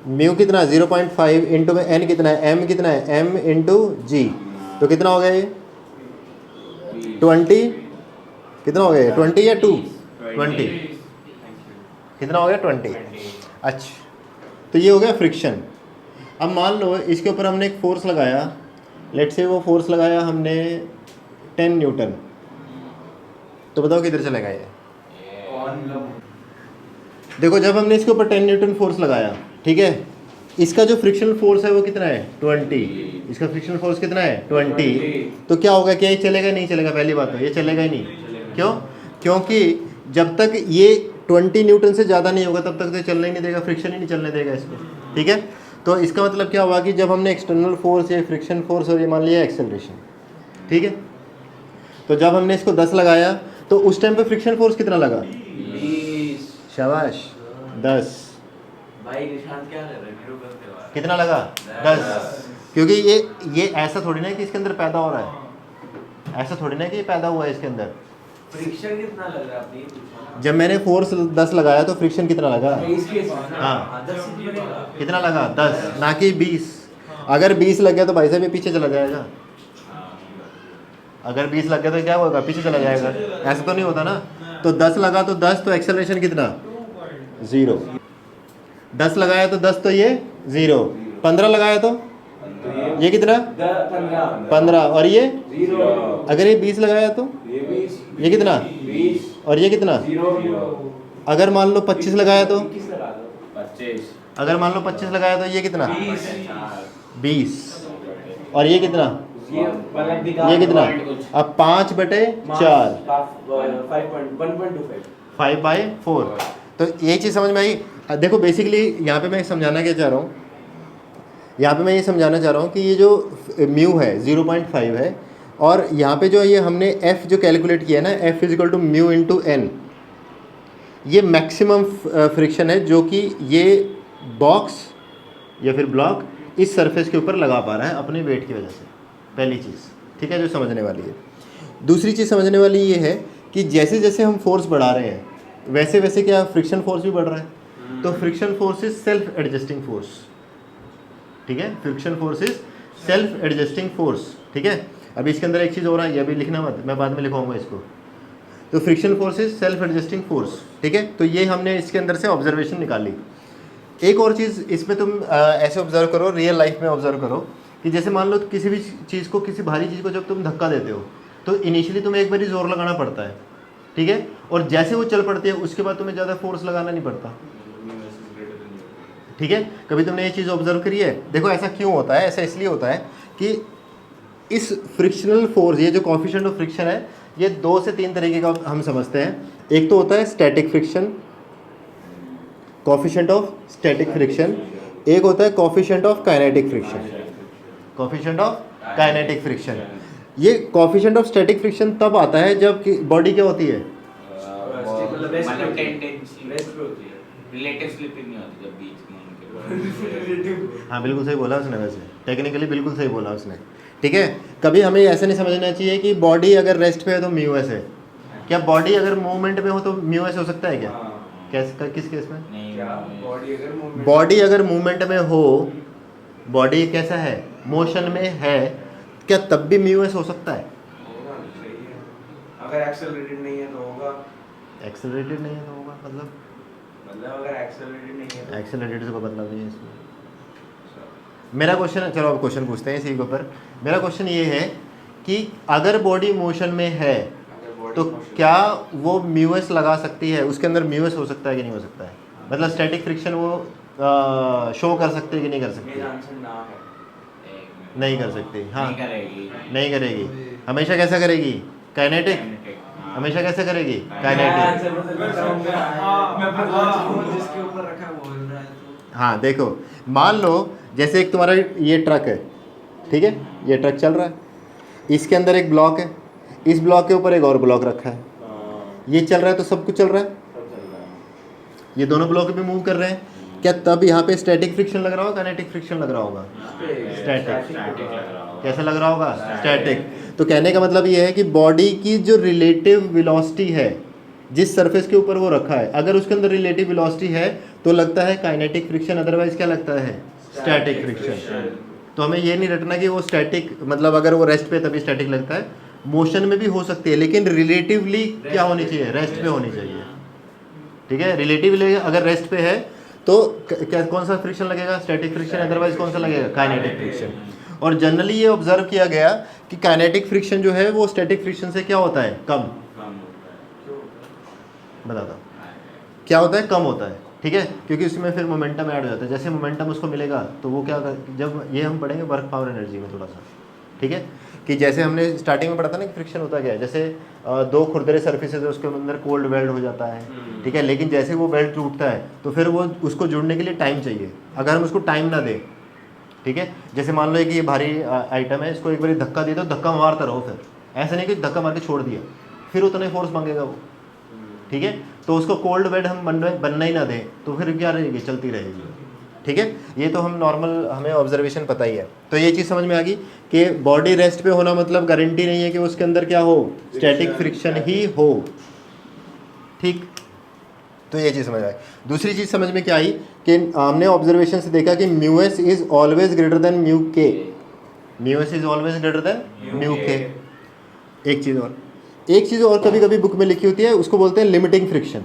म्यू कितना? 0.5 इंटू में एन कितना है? m कितना है? m इंटू जी। तो कितना हो गया ये? 20। कितना हो गया? 20 या 2? 20। कितना हो गया? 20। अच्छा तो ये हो गया फ्रिक्शन। अब मान लो इसके ऊपर हमने एक फोर्स लगाया, लेट से वो फोर्स लगाया हमने 10 न्यूटन। तो बताओ किधर चलेगा ये? देखो जब हमने इसके ऊपर 10 न्यूटन फोर्स लगाया, ठीक है, इसका जो फ्रिक्शनल फोर्स है वो कितना है 20, इसका फ्रिक्शनल फोर्स कितना है 20, तो क्या होगा, क्या ये चलेगा नहीं चलेगा, पहली बात तो ये चलेगा ही नहीं। क्यों? क्योंकि जब तक ये 20 न्यूटन से ज़्यादा नहीं होगा तब तक तो चलने ही नहीं देगा, फ्रिक्शन ही नहीं चलने देगा इसको, ठीक है। तो इसका मतलब क्या हुआ कि जब हमने एक्सटर्नल फोर्स या फ्रिक्शन फोर्स और ये मान लिया एक्सेलरेशन, ठीक है, तो जब हमने इसको 10 लगाया तो उस टाइम पे फ्रिक्शन फोर्स कितना लगा, 20। शाबाश 10, भाई निशांत क्या कर रहे हैं, मेरे ऊपर से कितना लगा 10, क्योंकि ये ऐसा थोड़ी ना है कि इसके अंदर पैदा हो रहा है, ऐसा थोड़ी ना कि ये पैदा हुआ है इसके अंदर। फ्रिक्शन कितना लग रहा है आपने ये पूछा ना? जब मैंने फोर्स 10 लगाया तो फ्रिक्शन कितना लगा, इस केस में ना, हाँ। 10 ही बनेगा। कितना लगा 10, ना कि 20। अगर 20 लग गया तो भाई साहब ये पीछे चला जाएगा, अगर 20 लग गया तो क्या होगा, पीछे चला जाएगा, ऐसा तो नहीं होता ना। तो 10 लगा तो 10, तो एक्सेलरेशन कितना 0, 10 लगाया तो 10 तो ये 0, 15 लगाया तो ये कितना 15, और ये 0, अगर ये 20 लगाया तो ये 20, ये कितना 20, और ये कितना, 0, अगर मान लो 25 लगाया तो, 21 लगा दो, 25, अगर मान लो 25 लगाया तो ये कितना 20, 20, और ये कितना, ये मतलब ये कितना, अब 5/4 5/4, तो ये चीज़ समझ में आई। देखो बेसिकली यहाँ पे मैं समझाना क्या चाह रहा हूँ, यहाँ पे मैं ये समझाना चाह रहा हूँ कि ये जो म्यू है 0.5 है, और यहाँ पे जो ये हमने एफ जो कैलकुलेट किया है ना, F is equal to mu into N, ये मैक्सिमम फ्रिक्शन है जो कि ये बॉक्स या फिर ब्लॉक इस सरफेस के ऊपर लगा पा रहा है अपने वेट की वजह से, पहली चीज़, ठीक है, जो समझने वाली है। दूसरी चीज़ समझने वाली ये है कि जैसे जैसे हम फोर्स बढ़ा रहे हैं वैसे वैसे क्या फ्रिक्शन फोर्स भी बढ़ रहा है, तो friction force is self adjusting force, ठीक है, friction force is self adjusting force, ठीक है। अभी इसके अंदर एक चीज़ हो रहा है, ये अभी लिखना मत, मैं बाद में लिखवाऊंगा इसको। तो friction force is self adjusting force, ठीक है, तो ये हमने इसके अंदर से ऑब्जर्वेशन निकाली। एक और चीज़ इसमें तुम ऐसे ऑब्जर्व करो, रियल लाइफ में ऑब्जर्व करो कि जैसे मान लो किसी भी चीज़ को, किसी भारी चीज़ को जब तुम धक्का देते हो तो इनिशियली तुम्हें एक बार जोर लगाना पड़ता है, ठीक है, और जैसे वो चल पड़ती है उसके बाद तुम्हें ज़्यादा फोर्स लगाना नहीं पड़ता, ठीक है। कभी तुमने ये चीज़ ऑब्जर्व करी है? देखो ऐसा क्यों होता है, ऐसा इसलिए होता है कि इस फ्रिक्शनल फोर्स, ये जो कॉफिशिएंट ऑफ फ्रिक्शन है, ये 2 से 3 तरीके का हम समझते हैं। एक तो होता है static friction, coefficient of static friction, एक होता है coefficient of kinetic friction, coefficient of kinetic friction. ये कॉफिशिएंट ऑफ स्टैटिक फ्रिक्शन तब आता है जब बॉडी क्या होती है, मतलब टेंडेंसी होती है, रिलेटिव स्लिपिंग नहीं होती जब बीच में उनके। हाँ बिल्कुल सही बोला उसने, वैसे टेक्निकली बिल्कुल सही बोला उसने, ठीक है। कभी हमें ऐसा नहीं समझना चाहिए कि बॉडी अगर रेस्ट पे है तो म्यू एस है, क्या बॉडी अगर मूवमेंट में हो तो म्यू एस हो सकता है क्या, कैसे, किस केस में, बॉडी अगर मूवमेंट में हो, बॉडी कैसा है, मोशन में है, क्या तब भी म्यू एस हो सकता है? अगर एक्सेलरेटेड नहीं है तो होगा, एक्सेलरेटेड नहीं है तो होगा, मतलब अगर एक्सेलरेटेड नहीं है तो एक्सेलरेटेड से कोई मतलब नहीं है इसमें। मेरा क्वेश्चन, चलो अब क्वेश्चन पूछते हैं इसी के ऊपर। मेरा क्वेश्चन ये है कि अगर बॉडी मोशन में है तो क्या वो म्यू एस लगा सकती है, उसके अंदर म्यू एस हो सकता है कि नहीं हो सकता है, मतलब स्टैटिक फ्रिक्शन वो शो कर सकती है कि नहीं कर सकती? मेरा आंसर ना है, नहीं कर सकती, हाँ नहीं करेगी, नहीं करेगी। हमेशा कैसा करेगी, काइनेटिक, हमेशा कैसे करेगी, काइनेटिक। जिसके ऊपर रखा है बोल रहा है तो हाँ देखो, मान लो जैसे एक तुम्हारा ये ट्रक है, ठीक है, ये ट्रक चल रहा है, इसके अंदर एक ब्लॉक है, इस ब्लॉक के ऊपर एक और ब्लॉक रखा है, ये चल रहा है तो सब कुछ चल रहा है, ये दोनों ब्लॉक भी मूव कर रहे हैं, क्या तब यहाँ पे स्टैटिक फ्रिक्शन लग रहा होगा, काइनेटिक फ्रिक्शन लग रहा होगा? स्टैटिक। कैसा लग रहा होगा, स्टैटिक। तो कहने का मतलब ये है कि बॉडी की जो रिलेटिव वेलोसिटी है जिस सरफेस के ऊपर वो रखा है, अगर उसके अंदर रिलेटिव वेलोसिटी है तो लगता है काइनेटिक फ्रिक्शन, अदरवाइज क्या लगता है, स्टैटिक फ्रिक्शन। तो हमें ये नहीं रटना कि वो स्टैटिक, मतलब अगर वो रेस्ट पे तभी स्टैटिक लगता है, मोशन में भी हो सकती है, लेकिन रिलेटिवली क्या होनी चाहिए, रेस्ट पे होनी चाहिए, ठीक है। रिलेटिवली अगर रेस्ट पे है तो क्या, कौन सा फ्रिक्शन लगेगा, स्टैटिक फ्रिक्शन, अदरवाइज कौन सा लगेगा, काइनेटिक फ्रिक्शन। और जनरली ये ऑब्जर्व किया गया कि काइनेटिक फ्रिक्शन जो है वो स्टैटिक फ्रिक्शन से क्या होता है, कम। बता दो। क्या होता है, कम होता है, ठीक है, क्योंकि उसमें फिर मोमेंटम ऐड हो जाता है। जैसे मोमेंटम उसको मिलेगा तो वो क्या जब ये हम पढ़ेंगे वर्क पावर एनर्जी में थोड़ा सा, ठीक है, कि जैसे हमने स्टार्टिंग में पढ़ा था ना कि फ्रिक्शन होता क्या है, जैसे दो खुरदरे सर्फेसेस है उसके अंदर कोल्ड वेल्ड हो जाता है, ठीक है, लेकिन जैसे वो वेल्ड टूटता है तो फिर वो उसको जुड़ने के लिए टाइम चाहिए। अगर हम उसको टाइम ना दें, ठीक है, जैसे मान लो कि ये भारी आइटम है, इसको एक बार धक्का दे दो, धक्का मारता रहो, फिर ऐसा नहीं कि धक्का मार के छोड़ दिया, फिर उतना ही फोर्स मांगेगा वो, ठीक है। तो उसको कोल्ड वेड हम बनना ही ना दें तो फिर क्या रहेगी, चलती रहेगी, ठीक है। ये तो हम नॉर्मल, हमें ऑब्जर्वेशन पता ही है। तो ये चीज़ समझ में आ गई कि बॉडी रेस्ट पे होना मतलब गारंटी नहीं है कि उसके अंदर क्या हो, स्टैटिक फ्रिक्शन ही हो, ठीक। तो ये चीज़ समझ आई। दूसरी चीज़ समझ में क्या आई कि हमने ऑब्जर्वेशन से देखा कि mu S is always greater than mu K, mu S is always greater than mu K. एक चीज़ और कभी कभी बुक में लिखी होती है, उसको बोलते हैं लिमिटिंग फ्रिक्शन,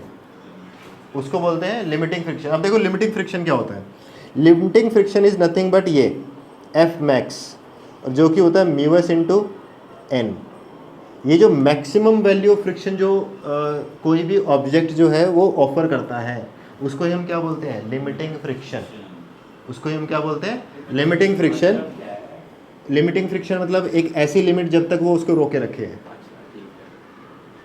उसको बोलते हैं लिमिटिंग फ्रिक्शन। अब देखो लिमिटिंग फ्रिक्शन क्या होता है। Limiting friction is nothing but ये एफ मैक्स, जो कि होता है म्यू एस इंटू एन। ये जो मैक्सिमम वैल्यू ऑफ फ्रिक्शन जो कोई भी ऑब्जेक्ट जो है वो ऑफर करता है, उसको ही हम क्या बोलते हैं, लिमिटिंग फ्रिक्शन। उसको ही हम क्या बोलते हैं, लिमिटिंग फ्रिक्शन। लिमिटिंग फ्रिक्शन मतलब एक ऐसी लिमिट जब तक वो उसको रोके रखे है,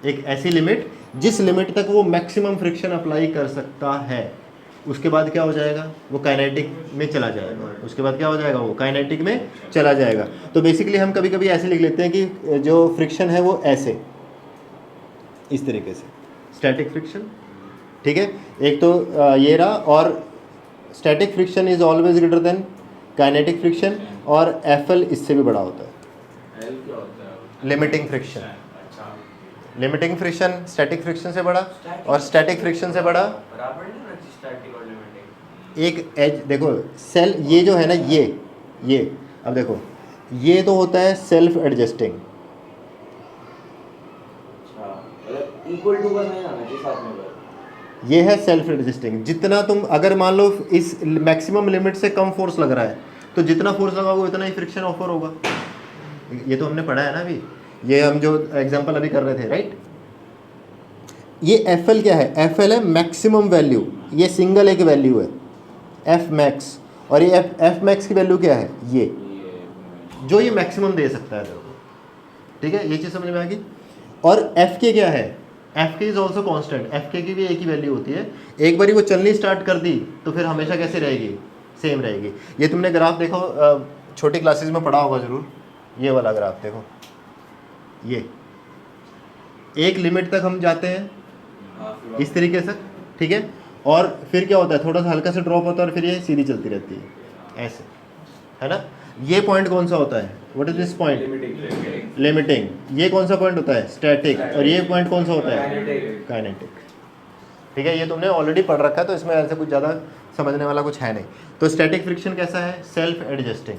एक ऐसी लिमिट जिस लिमिट तक वो मैक्सिमम फ्रिक्शन अप्लाई कर सकता है, उसके बाद क्या हो जाएगा, वो काइनेटिक में चला जाएगा। उसके बाद क्या हो जाएगा, वो काइनेटिक में चला जाएगा। तो बेसिकली हम कभी कभी ऐसे लिख लेते हैं कि जो फ्रिक्शन है वो ऐसे, इस तरीके से स्टैटिक फ्रिक्शन, ठीक है। एक तो ये रहा, और static friction is always greater then kinetic friction, और एफएल इससे भी बड़ा होता है, एल क्या होता है, लिमिटिंग फ्रिक्शन। अच्छा लिमिटिंग फ्रिक्शन स्टैटिक फ्रिक्शन से बड़ा, और स्टैटिक फ्रिक्शन से बड़ा बराबर नहीं होना चाहिए स्टैटिक और लिमिटिंग। एक एज। देखो सेल, ये जो है ना, ये अब देखो, ये तो होता है सेल्फ एडजस्टिंग, अच्छा मतलब इक्वल टू का साइन आना चाहिए साथ में, ये है सेल्फ एडजस्टिंग। जितना तुम, अगर मान लो इस मैक्सिमम लिमिट से कम फोर्स लग रहा है, तो जितना फोर्स लगाओगे उतना ही फ्रिक्शन ऑफर होगा। ये तो हमने पढ़ा है ना अभी, ये हम जो एग्जांपल अभी कर रहे थे, राइट। ये एफ एल क्या है, एफ एल है मैक्सिमम वैल्यू, ये सिंगल एक वैल्यू है एफ मैक्स, और ये एफ मैक्स की वैल्यू क्या है, ये जो ये मैक्सिमम दे सकता है, ठीक है। ये चीज़ समझ में आ गई। और एफ के क्या है, एफ के इज ऑल्सो कॉन्स्टेंट, एफ के की भी एक ही वैल्यू होती है। एक बारी वो चलनी स्टार्ट कर दी तो फिर हमेशा कैसे रहेगी, सेम रहेगी। ये तुमने ग्राफ देखो, छोटी क्लासेस में पढ़ा होगा ज़रूर, ये वाला ग्राफ देखो, ये एक लिमिट तक हम जाते हैं इस तरीके से, ठीक है, और फिर क्या होता है, थोड़ा सा हल्का सा ड्रॉप होता है और फिर ये सीधी चलती रहती है ऐसे, है ना। ये पॉइंट कौन सा होता है, what is this point, limiting. ये कौन सा पॉइंट होता है, स्टैटिक। और ये पॉइंट कौन सा होता है, काइनेटिक, ठीक है। ये तुमने ऑलरेडी पढ़ रखा है, तो इसमें ऐसे कुछ ज़्यादा समझने वाला कुछ है नहीं। तो स्टैटिक फ्रिक्शन कैसा है, सेल्फ एडजस्टिंग।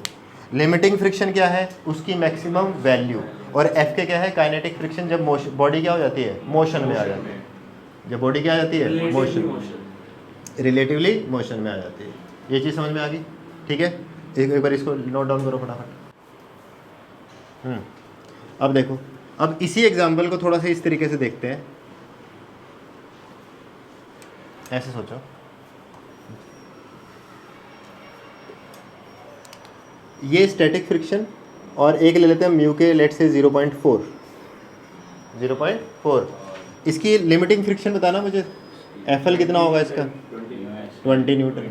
लिमिटिंग फ्रिक्शन क्या है, उसकी मैक्सिमम वैल्यू। और एफ के क्या है, काइनेटिक फ्रिक्शन, जब मोशन, बॉडी क्या हो जाती है, मोशन में आ जाती है। जब बॉडी क्या आ जाती है, मोशन, रिलेटिवली मोशन में आ जाती है। ये चीज़ समझ में आ गई, ठीक है। एक बार इसको नोट डाउन करो फटाफट। अब देखो, अब इसी एग्जाम्पल को थोड़ा सा इस तरीके से देखते हैं, ऐसे सोचो, ये स्टैटिक फ्रिक्शन, और एक ले लेते हैं म्यू के, लेट से 0.4, इसकी लिमिटिंग फ्रिक्शन बताना मुझे, एफ एल कितना होगा इसका, 20 न्यूटन,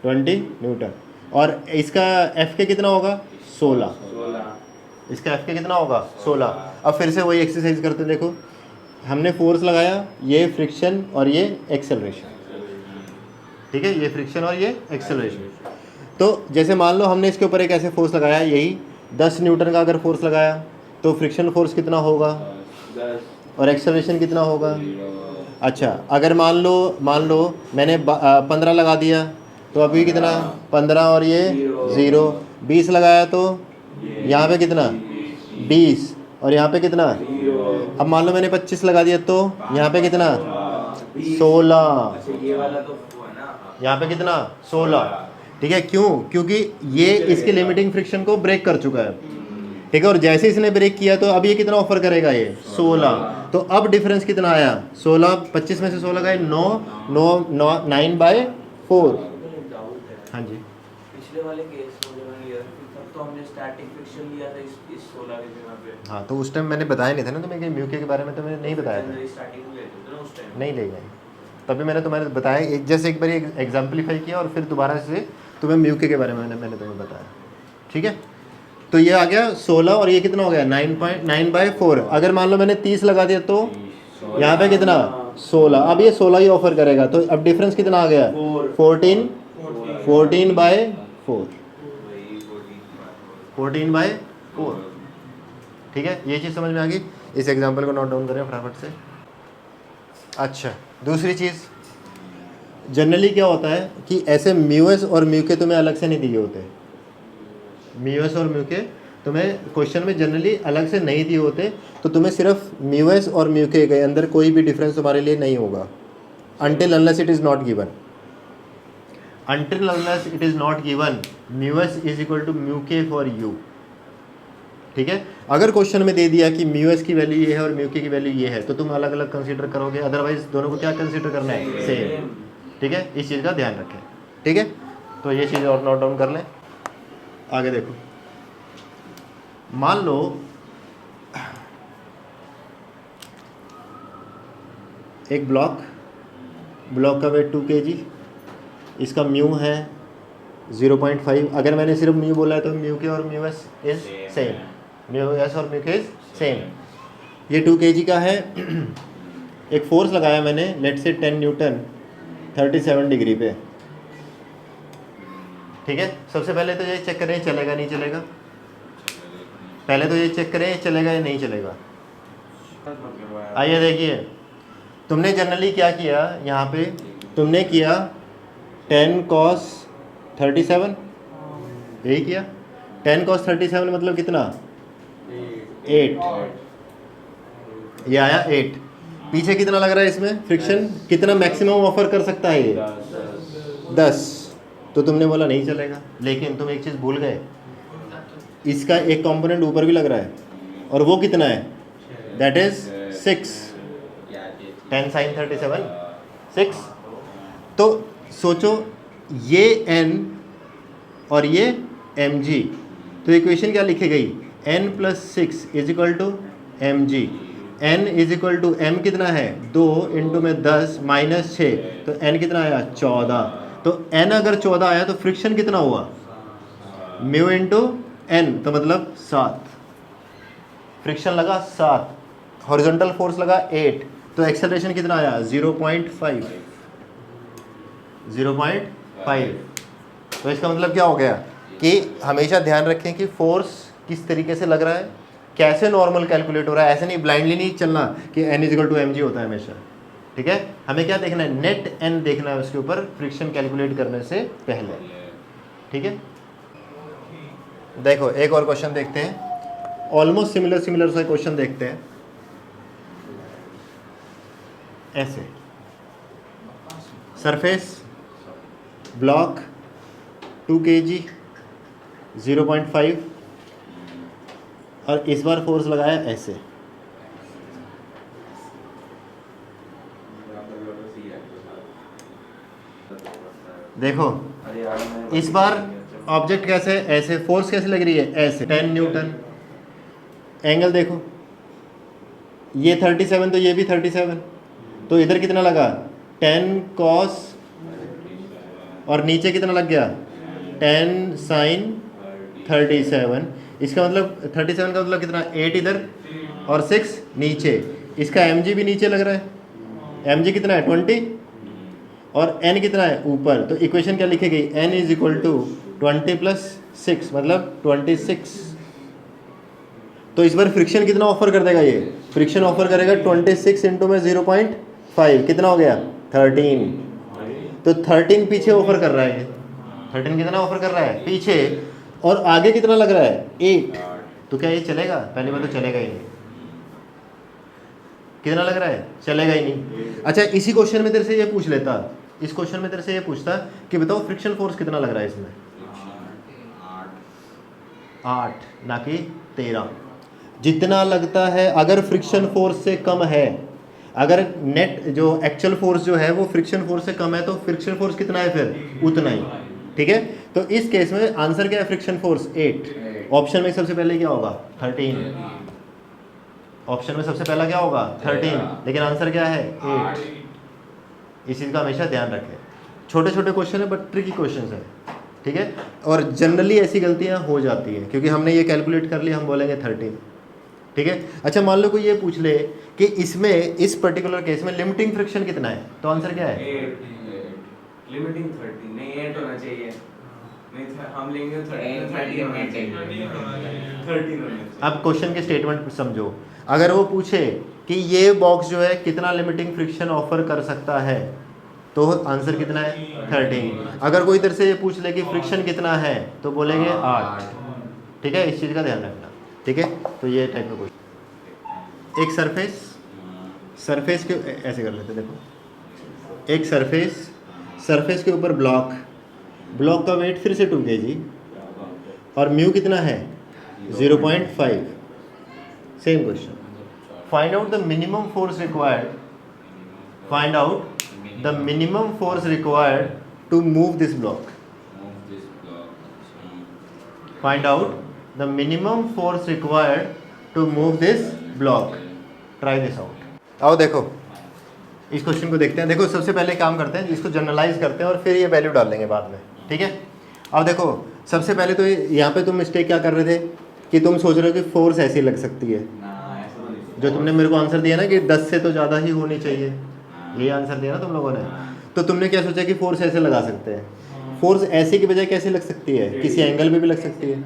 20 न्यूटन। और इसका एफ के कितना होगा, 16, इसका एफ के कितना होगा, 16। अब फिर से वही एक्सरसाइज करते, देखो हमने फोर्स लगाया, ये फ्रिक्शन और ये एक्सेलरेशन, ठीक है, ये फ्रिक्शन और ये एक्सेलरेशन। तो जैसे मान लो हमने इसके ऊपर एक ऐसे फोर्स लगाया, यही 10 न्यूटन का अगर फोर्स लगाया, तो फ्रिक्शन फोर्स कितना होगा, और एक्सेलरेशन कितना होगा। अच्छा, अगर मान लो मैंने 15 लगा दिया, तो अभी कितना, 15 और ये 0, 20 लगाया तो यहाँ पे कितना, 20, और यहाँ पे कितना। अब मान लो मैंने 25 लगा दिया, तो यहाँ पे कितना, 16, ये वाला तो वो है ना, यहाँ पे कितना, 16, ठीक है। क्यों, क्योंकि ये इसके लिमिटिंग फ्रिक्शन को ब्रेक कर चुका है, ठीक है। और जैसे इसने ब्रेक किया तो अब ये कितना ऑफर करेगा, ये 16। तो अब डिफरेंस कितना आया, 16, 25 में से 16 गए 9/4। हाँ जी, पिछले वाले केस को जब मैंने लिया तब तो हमने स्टैटिक फ्रिक्शन लिया था इस 16 की जगह पे। हाँ तो उस टाइम मैंने बताया नहीं था ना तुम्हें कि म्यूके के बारे में, तो मैंने नहीं बताया था, स्टार्टिंग में लेते थे ना उस टाइम। नहीं ले गए। तभी मैंने तुम्हें बताया, जैसे एक बार एग्जाम्पलीफाई किया और फिर दोबारा से तुम्हें म्यूके के बारे में मैंने तुम्हें बताया। ठीक है, तो ये आ गया 16 और ये कितना हो गया 9/4। अगर मान लो मैंने 30 लगा दिया तो यहाँ पे कितना 16, अब ये 16 ही ऑफर करेगा, तो अब डिफरेंस कितना आ गया 14/4। 14/4। ठीक है, ये चीज़ समझ में आ गई। इस एग्जाम्पल को नोट डाउन करें फटाफट से। अच्छा, दूसरी चीज़, जनरली क्या होता है कि ऐसे म्यूएस और म्यूके तुम्हें अलग से नहीं दिए होते। म्यूएस और म्यूके तुम्हें क्वेश्चन में जनरली अलग से नहीं दिए होते, तो तुम्हें सिर्फ म्यूएस और म्यूके के अंदर कोई भी डिफरेंस तुम्हारे लिए नहीं होगा, until unless it is not given। until unless it is not given mu S is equal to mu K for you. ठीक है, अगर क्वेश्चन में दे दिया कि म्यूएस की वैल्यू ये है और म्यूके की वैल्यू ये है, तो तुम अलग अलग कंसीडर करोगे, अदरवाइज दोनों को क्या कंसीडर करना है, सेम। ठीक है, इस चीज़ का ध्यान रखें। ठीक है, तो ये चीज़ और नोट डाउन कर लें। आगे देखो, मान लो एक ब्लॉक का वेट 2 kg, इसका म्यू है 0.5। अगर मैंने सिर्फ म्यू बोला है तो म्यू के और mu S is same, mu S और म्यू के इज सेम। ये 2 kg का है। एक फोर्स लगाया मैंने, लेट से 10 न्यूटन 37 डिग्री पे। ठीक है, सबसे पहले तो ये चेक करें चलेगा नहीं चलेगा, पहले तो ये चेक करें चलेगा या नहीं चलेगा। आइए देखिए, तुमने जनरली क्या किया, यहाँ पे तुमने किया 10 cos 37, यही किया। 10 cos 37 मतलब कितना 8, ये आया 8। पीछे कितना लग रहा है इसमें फ्रिक्शन, कितना मैक्सिमम ऑफर कर सकता है ये 10। तो तुमने बोला नहीं चलेगा, लेकिन तुम एक चीज़ भूल गए, इसका एक कंपोनेंट ऊपर भी लग रहा है, और वो कितना है, दैट इज 6। 10 sin 37 6। तो सोचो ये n और ये mg, तो इक्वेशन क्या लिखी गई, n + 6 is equal to mg। n is equal to m कितना है 2 इंटू में 10 माइनस 6, तो n कितना आया 14। तो n अगर 14 आया तो फ्रिक्शन कितना हुआ, म्यू इंटू n, तो मतलब 7। फ्रिक्शन लगा 7, हॉरिजॉन्टल फोर्स लगा 8, तो एक्सेलरेशन कितना आया 0.5। तो इसका मतलब क्या हो गया कि हमेशा ध्यान रखें कि फोर्स किस तरीके से लग रहा है, कैसे नॉर्मल कैलकुलेट हो रहा है। ऐसे नहीं ब्लाइंडली नहीं चलना कि n = mg होता है हमेशा। ठीक है, हमें क्या देखना है, नेट n देखना है उसके ऊपर फ्रिक्शन कैलकुलेट करने से पहले। ठीक है, देखो एक और क्वेश्चन देखते हैं, ऑलमोस्ट सिमिलर सा क्वेश्चन देखते हैं। ऐसे सरफेस ब्लॉक 2 kg 0.5, और इस बार फोर्स लगाया ऐसे। देखो इस बार ऑब्जेक्ट कैसे है, ऐसे, फोर्स कैसे लग रही है, ऐसे 10 न्यूटन। एंगल देखो, ये 37 तो ये भी 37, तो इधर कितना लगा 10 cos, और नीचे कितना लग गया 10 sin 37। इसका मतलब 37 का मतलब कितना 8 इधर और 6 नीचे। इसका mg भी नीचे लग रहा है, mg कितना है 20, और n कितना है ऊपर। तो इक्वेशन क्या लिखी गई, n = 20 + 6 मतलब 26। तो इस बार फ्रिक्शन कितना ऑफर कर देगा, ये फ्रिक्शन ऑफर करेगा 26 इंटू में 0.5, कितना हो गया 13। तो 13 पीछे ऑफर कर रहा है, 13 कितना ऑफर कर रहा है पीछे, और आगे कितना लग रहा है 8। तो क्या ये चलेगा, पहली बार तो चलेगा ही नहीं। कितना लग रहा है, चलेगा ही नहीं। अच्छा, इसी क्वेश्चन में तेरे से ये पूछ लेता, इस क्वेश्चन में तेरे से ये पूछता कि बताओ फ्रिक्शन फोर्स कितना लग रहा है इसमें, 8 ना कि 13। जितना लगता है अगर फ्रिक्शन फोर्स से कम है, अगर नेट जो एक्चुअल फोर्स जो है वो फ्रिक्शन फोर्स से कम है तो फ्रिक्शन फोर्स कितना है फिर उतना ही, ठीक है। तो इस केस में आंसर क्या है, फ्रिक्शन फोर्स 8। ऑप्शन में सबसे पहले क्या होगा 13, ऑप्शन में सबसे पहला क्या होगा 13, लेकिन आंसर क्या है 8। इस चीज़ का हमेशा ध्यान रखें। छोटे छोटे क्वेश्चन है बट ट्रिकी क्वेश्चन है, ठीक है। और जनरली ऐसी गलतियां हो जाती है क्योंकि हमने ये कैलकुलेट कर लिया, हम बोलेंगे 13, ठीक है। अच्छा मान लो कोई ये पूछ ले कि इसमें इस पर्टिकुलर केस में लिमिटिंग फ्रिक्शन कितना है, तो आंसर क्या है 8 लिमिटिंग 13 नहीं 8 होना चाहिए, नहीं हम लेंगे 13 होना चाहिए। अब क्वेश्चन के स्टेटमेंट समझो। अगर वो पूछे कि ये बॉक्स जो है कितना लिमिटिंग फ्रिक्शन ऑफर कर सकता है तो आंसर कितना है 13। अगर कोई इधर से ये पूछ ले कि फ्रिक्शन कितना है तो बोलेंगे 8, ठीक है। इस चीज़ का ध्यान रखना, ठीक है। तो ये टाइप का क्वेश्चन। एक सरफेस के ऐसे कर लेते, देखो एक सरफेस के ऊपर ब्लॉक का वेट फिर से 2 kg और म्यू कितना है 0.5। Same question, find out the minimum force required, find out the minimum force required to move this block, find out the minimum force required to move this block, try this out. आओ देखो इस question को देखते हैं। देखो सबसे पहले काम करते हैं, इसको जनरलाइज करते हैं और फिर ये वैल्यू डाल लेंगे बाद में, ठीक है। अब देखो सबसे पहले तो यहाँ पे तुम मिस्टेक क्या कर रहे थे कि तुम सोच रहे हो कि फोर्स ऐसी लग सकती है, जो तुमने मेरे को आंसर दिया ना कि 10 से तो ज़्यादा ही होनी चाहिए, ये आंसर दिया ना तुम लोगों ने। तो तुमने क्या सोचा कि फोर्स ऐसे लगा सकते हैं, फोर्स ऐसे की बजाय कैसे लग सकती है, किसी एंगल में भी लग सकती है।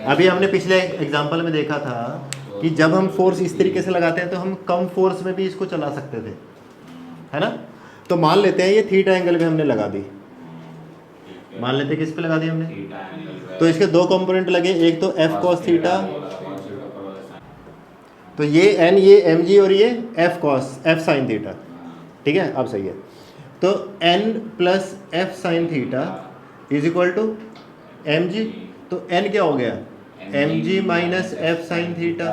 अभी हमने पिछले एग्जाम्पल में देखा था कि जब हम फोर्स इस तरीके से लगाते हैं तो हम कम फोर्स में भी इसको चला सकते थे, है ना। तो मान लेते हैं ये थीटा एंगल पे हमने लगा दी, मान लेते हैं किस पे लगा दी हमने, तो इसके 2 कंपोनेंट लगे, एक तो एफ कॉस थीटा, तो ये एन ये एम जी और ये एफ साइन थीटा, ठीक है। अब सही है, तो N plus F sine theta is equal to M G, तो एन क्या हो गया एम जी माइनस एफ साइन थीटा।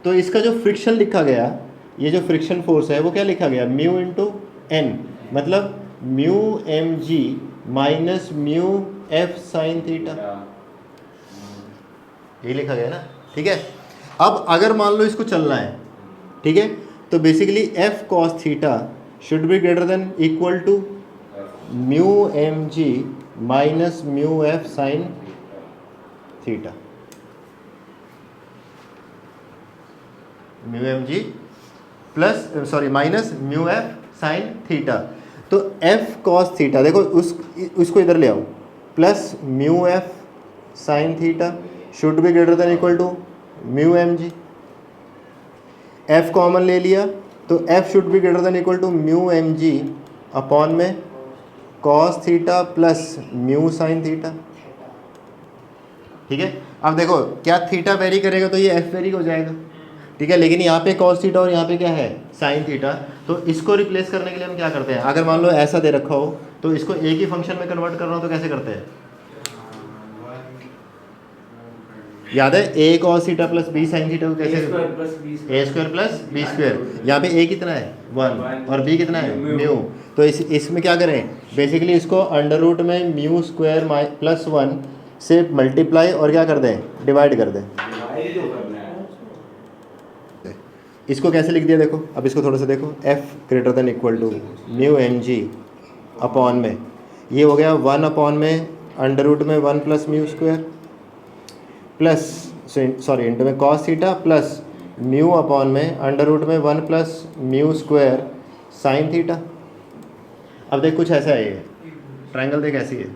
तो इसका जो फ्रिक्शन लिखा गया, ये जो फ्रिक्शन फोर्स है वो क्या लिखा गया म्यू इंटू एन, मतलब म्यू एम जी minus mu f sine theta, ये लिखा गया ना, ठीक है। अब अगर मान लो इसको चलना है, ठीक है, तो basically f cos theta should be greater than equal to mu m ji minus mu f sine theta, mu m g plus sorry minus mu f sine theta. तो एफ कॉस थीटा देखो उसको इधर ले आओ, plus mu f sine theta should be greater than equal to mu m g. F common ले लिया तो f should be greater than equal to mu m ji upon में cos theta plus mu sine theta, ठीक है। अब देखो क्या theta very करेगा तो ये एफ वेरी हो जाएगा, ठीक है। लेकिन यहाँ पे कॉस थीटा और यहाँ पे क्या है साइन थीटा, तो इसको रिप्लेस करने के लिए हम क्या करते हैं, अगर मान लो ऐसा दे रखा हो तो इसको एक ही फंक्शन में कन्वर्ट करना हो तो कैसे करते हैं, याद है A cos theta plus B sine theta को कैसे, A square plus B square, यहाँ पे ए कितना है 1 और बी कितना है म्यू, तो इसमें क्या करें बेसिकली इसको अंडर रूट में म्यू स्क्वायर प्लस 1 से मल्टीप्लाई और क्या कर दें डिवाइड कर दें। इसको कैसे लिख दिया देखो, अब इसको थोड़ा सा देखो, f greater than equal to mu m ji upon में ये हो गया 1 अपॉन में अंडर रूट में 1 plus mu square plus sorry into में cos theta plus mu upon में अंडर रूट में 1 plus mu square sine theta. अब देख कुछ ऐसा है, ये ट्रायंगल देख ऐसी है,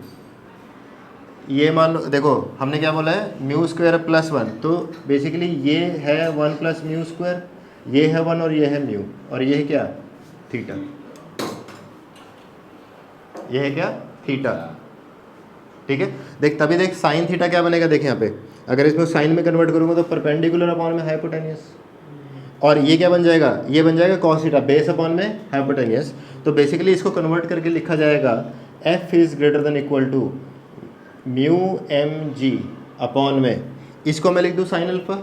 ये मान लो देखो हमने क्या बोला है म्यू स्क्वायर प्लस 1, तो बेसिकली ये है 1 प्लस म्यू स्क्वायर, ये है 1 और ये है म्यू और ये है क्या थीटा, ये है क्या थीटा, ठीक है। देख तभी देख साइन थीटा क्या बनेगा, देख यहाँ पे अगर इसमें साइन में कन्वर्ट करूँगा तो परपेंडिकुलर अपॉन में हाइपोटेनियस, और ये क्या बन जाएगा, ये बन जाएगा कॉस थीटा बेस अपॉन में हाइपोटेनियस। तो बेसिकली इसको कन्वर्ट करके लिखा जाएगा f is greater than equal to mu m ji upon में इसको मैं लिख दूँ साइन अल्फ़ा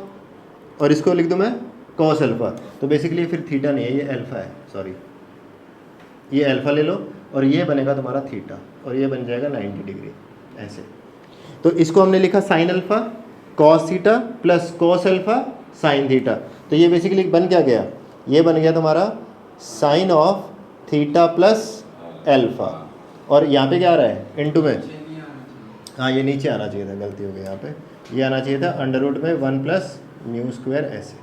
और इसको लिख दूँ मैं कॉस अल्फ़ा, तो बेसिकली फिर थीटा नहीं है, ये अल्फ़ा है, सॉरी ये अल्फ़ा ले लो और ये बनेगा तुम्हारा थीटा और ये बन जाएगा 90 डिग्री ऐसे। तो इसको हमने लिखा sine alpha cos theta plus cos alpha sine theta, तो ये बेसिकली बन क्या गया, ये बन गया तुम्हारा sine of theta plus alpha. और यहाँ पे क्या आ रहा है इनटू में, हाँ ये नीचे आना चाहिए था, गलती हो गई यहाँ पे, ये आना चाहिए था अंडर रूट में 1 प्लस म्यू स्क्वायर ऐसे,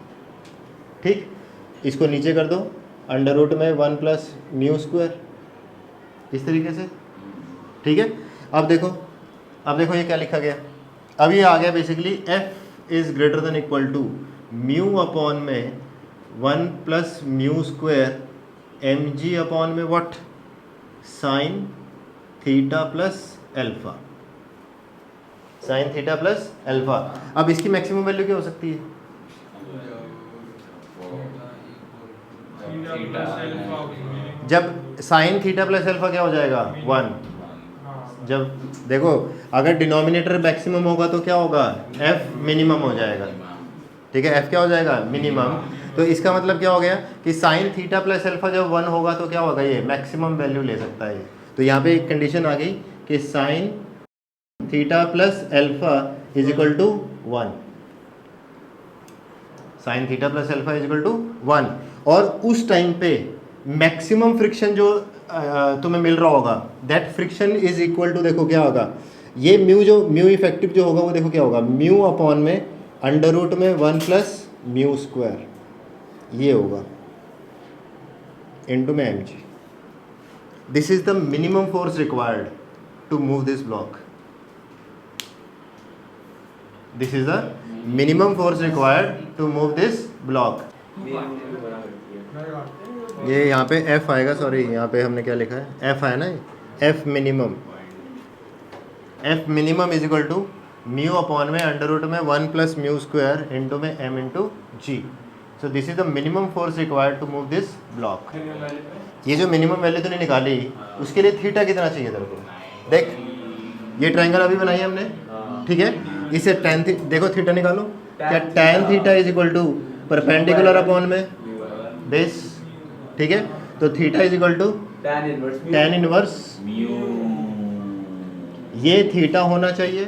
ठीक। इसको नीचे कर दो अंडर रूट में 1 प्लस म्यू स्क्वायर इस तरीके से, ठीक है। अब देखो ये क्या लिखा गया, अब ये आ गया basically f is greater than equal to mu upon में 1 प्लस म्यू स्क्वायर एम जी अपॉन में what sine theta plus alpha, sine theta plus alpha. अब इसकी मैक्सिमम वैल्यू क्या हो सकती है, जब साइन थीटा प्लस अल्फ़ा क्या हो जाएगा 1, जब देखो अगर डिनोमिनेटर मैक्सिमम होगा तो क्या होगा f मिनिमम हो जाएगा, ठीक है, f क्या हो जाएगा मिनिमम। तो इसका मतलब क्या हो गया कि साइन थीटा प्लस अल्फ़ा जब 1 होगा तो क्या होगा, ये मैक्सिमम वैल्यू ले सकता है। तो यहाँ पे एक कंडीशन आ गई कि sine theta plus alpha is equal to 1, sine theta plus alpha is equal to 1, और उस टाइम पे मैक्सिमम फ्रिक्शन जो तुम्हें मिल रहा होगा that friction is equal to, देखो क्या होगा, ये म्यू इफेक्टिव जो होगा वो देखो क्या होगा, म्यू अपॉन में अंडर रूट में 1 प्लस म्यू स्क्वायर ये होगा इनटू में m g. This is the minimum force required to move this block, this is the minimum force required to move this block. ये यहाँ पे f आएगा, sorry यहाँ पे हमने क्या लिखा है f है ना, f minimum is equal to mu upon में अंडर रूट में 1 प्लस म्यू स्क्वायर इनटू में m into g. So this is the minimum force required to move this block. ये जो मिनिमम वैल्यू तूने निकाली उसके लिए थीटा कितना चाहिए तेरे को, देख ये ट्रायंगल अभी बनाई है हमने, ठीक है, इसे tan देखो थीटा निकालो, क्या tan theta is equal to perpendicular upon में बेस, ठीक है, तो theta is equal to tan inverse ये थीटा होना चाहिए,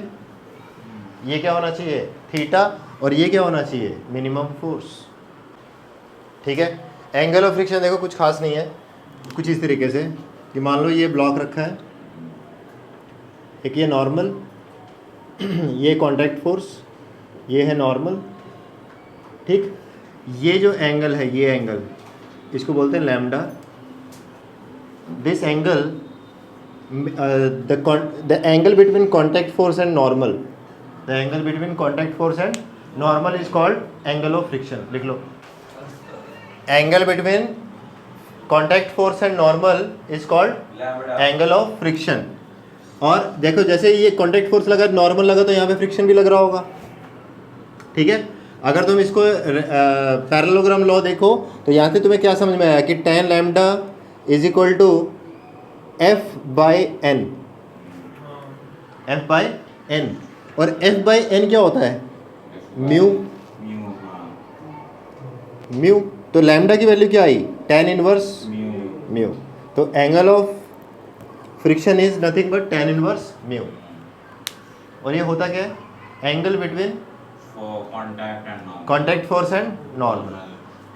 ये क्या होना चाहिए थीटा, और ये क्या होना चाहिए मिनिमम फोर्स, ठीक है। एंगल ऑफ फ्रिक्शन देखो कुछ खास नहीं है, कुछ इस तरीके से कि मान लो ये ब्लॉक रखा है, एक ये नॉर्मल ये कॉन्टैक्ट फोर्स, ये है नॉर्मल, ठीक, ये जो एंगल है ये एंगल इसको बोलते हैं lambda. This angle the angle between contact force and normal, the angle between contact force and normal is called angle of friction, लिख लो, angle between contact force and normal is called angle of friction. और देखो जैसे ये contact force लगा normal लगा तो यहाँ पे फ्रिक्शन भी लग रहा होगा, ठीक है। अगर तुम इसको पैरेललोग्राम लॉ देखो तो यहाँ से तुम्हें क्या समझ में आया कि tan lambda is equal to f by n, f by n, और f बाई n क्या होता है म्यू, तो लैम्डा की वैल्यू क्या आई tan इनवर्स म्यू, तो angle of friction is nothing but tan inverse mu. और ये होता क्या है angle between contact force and normal.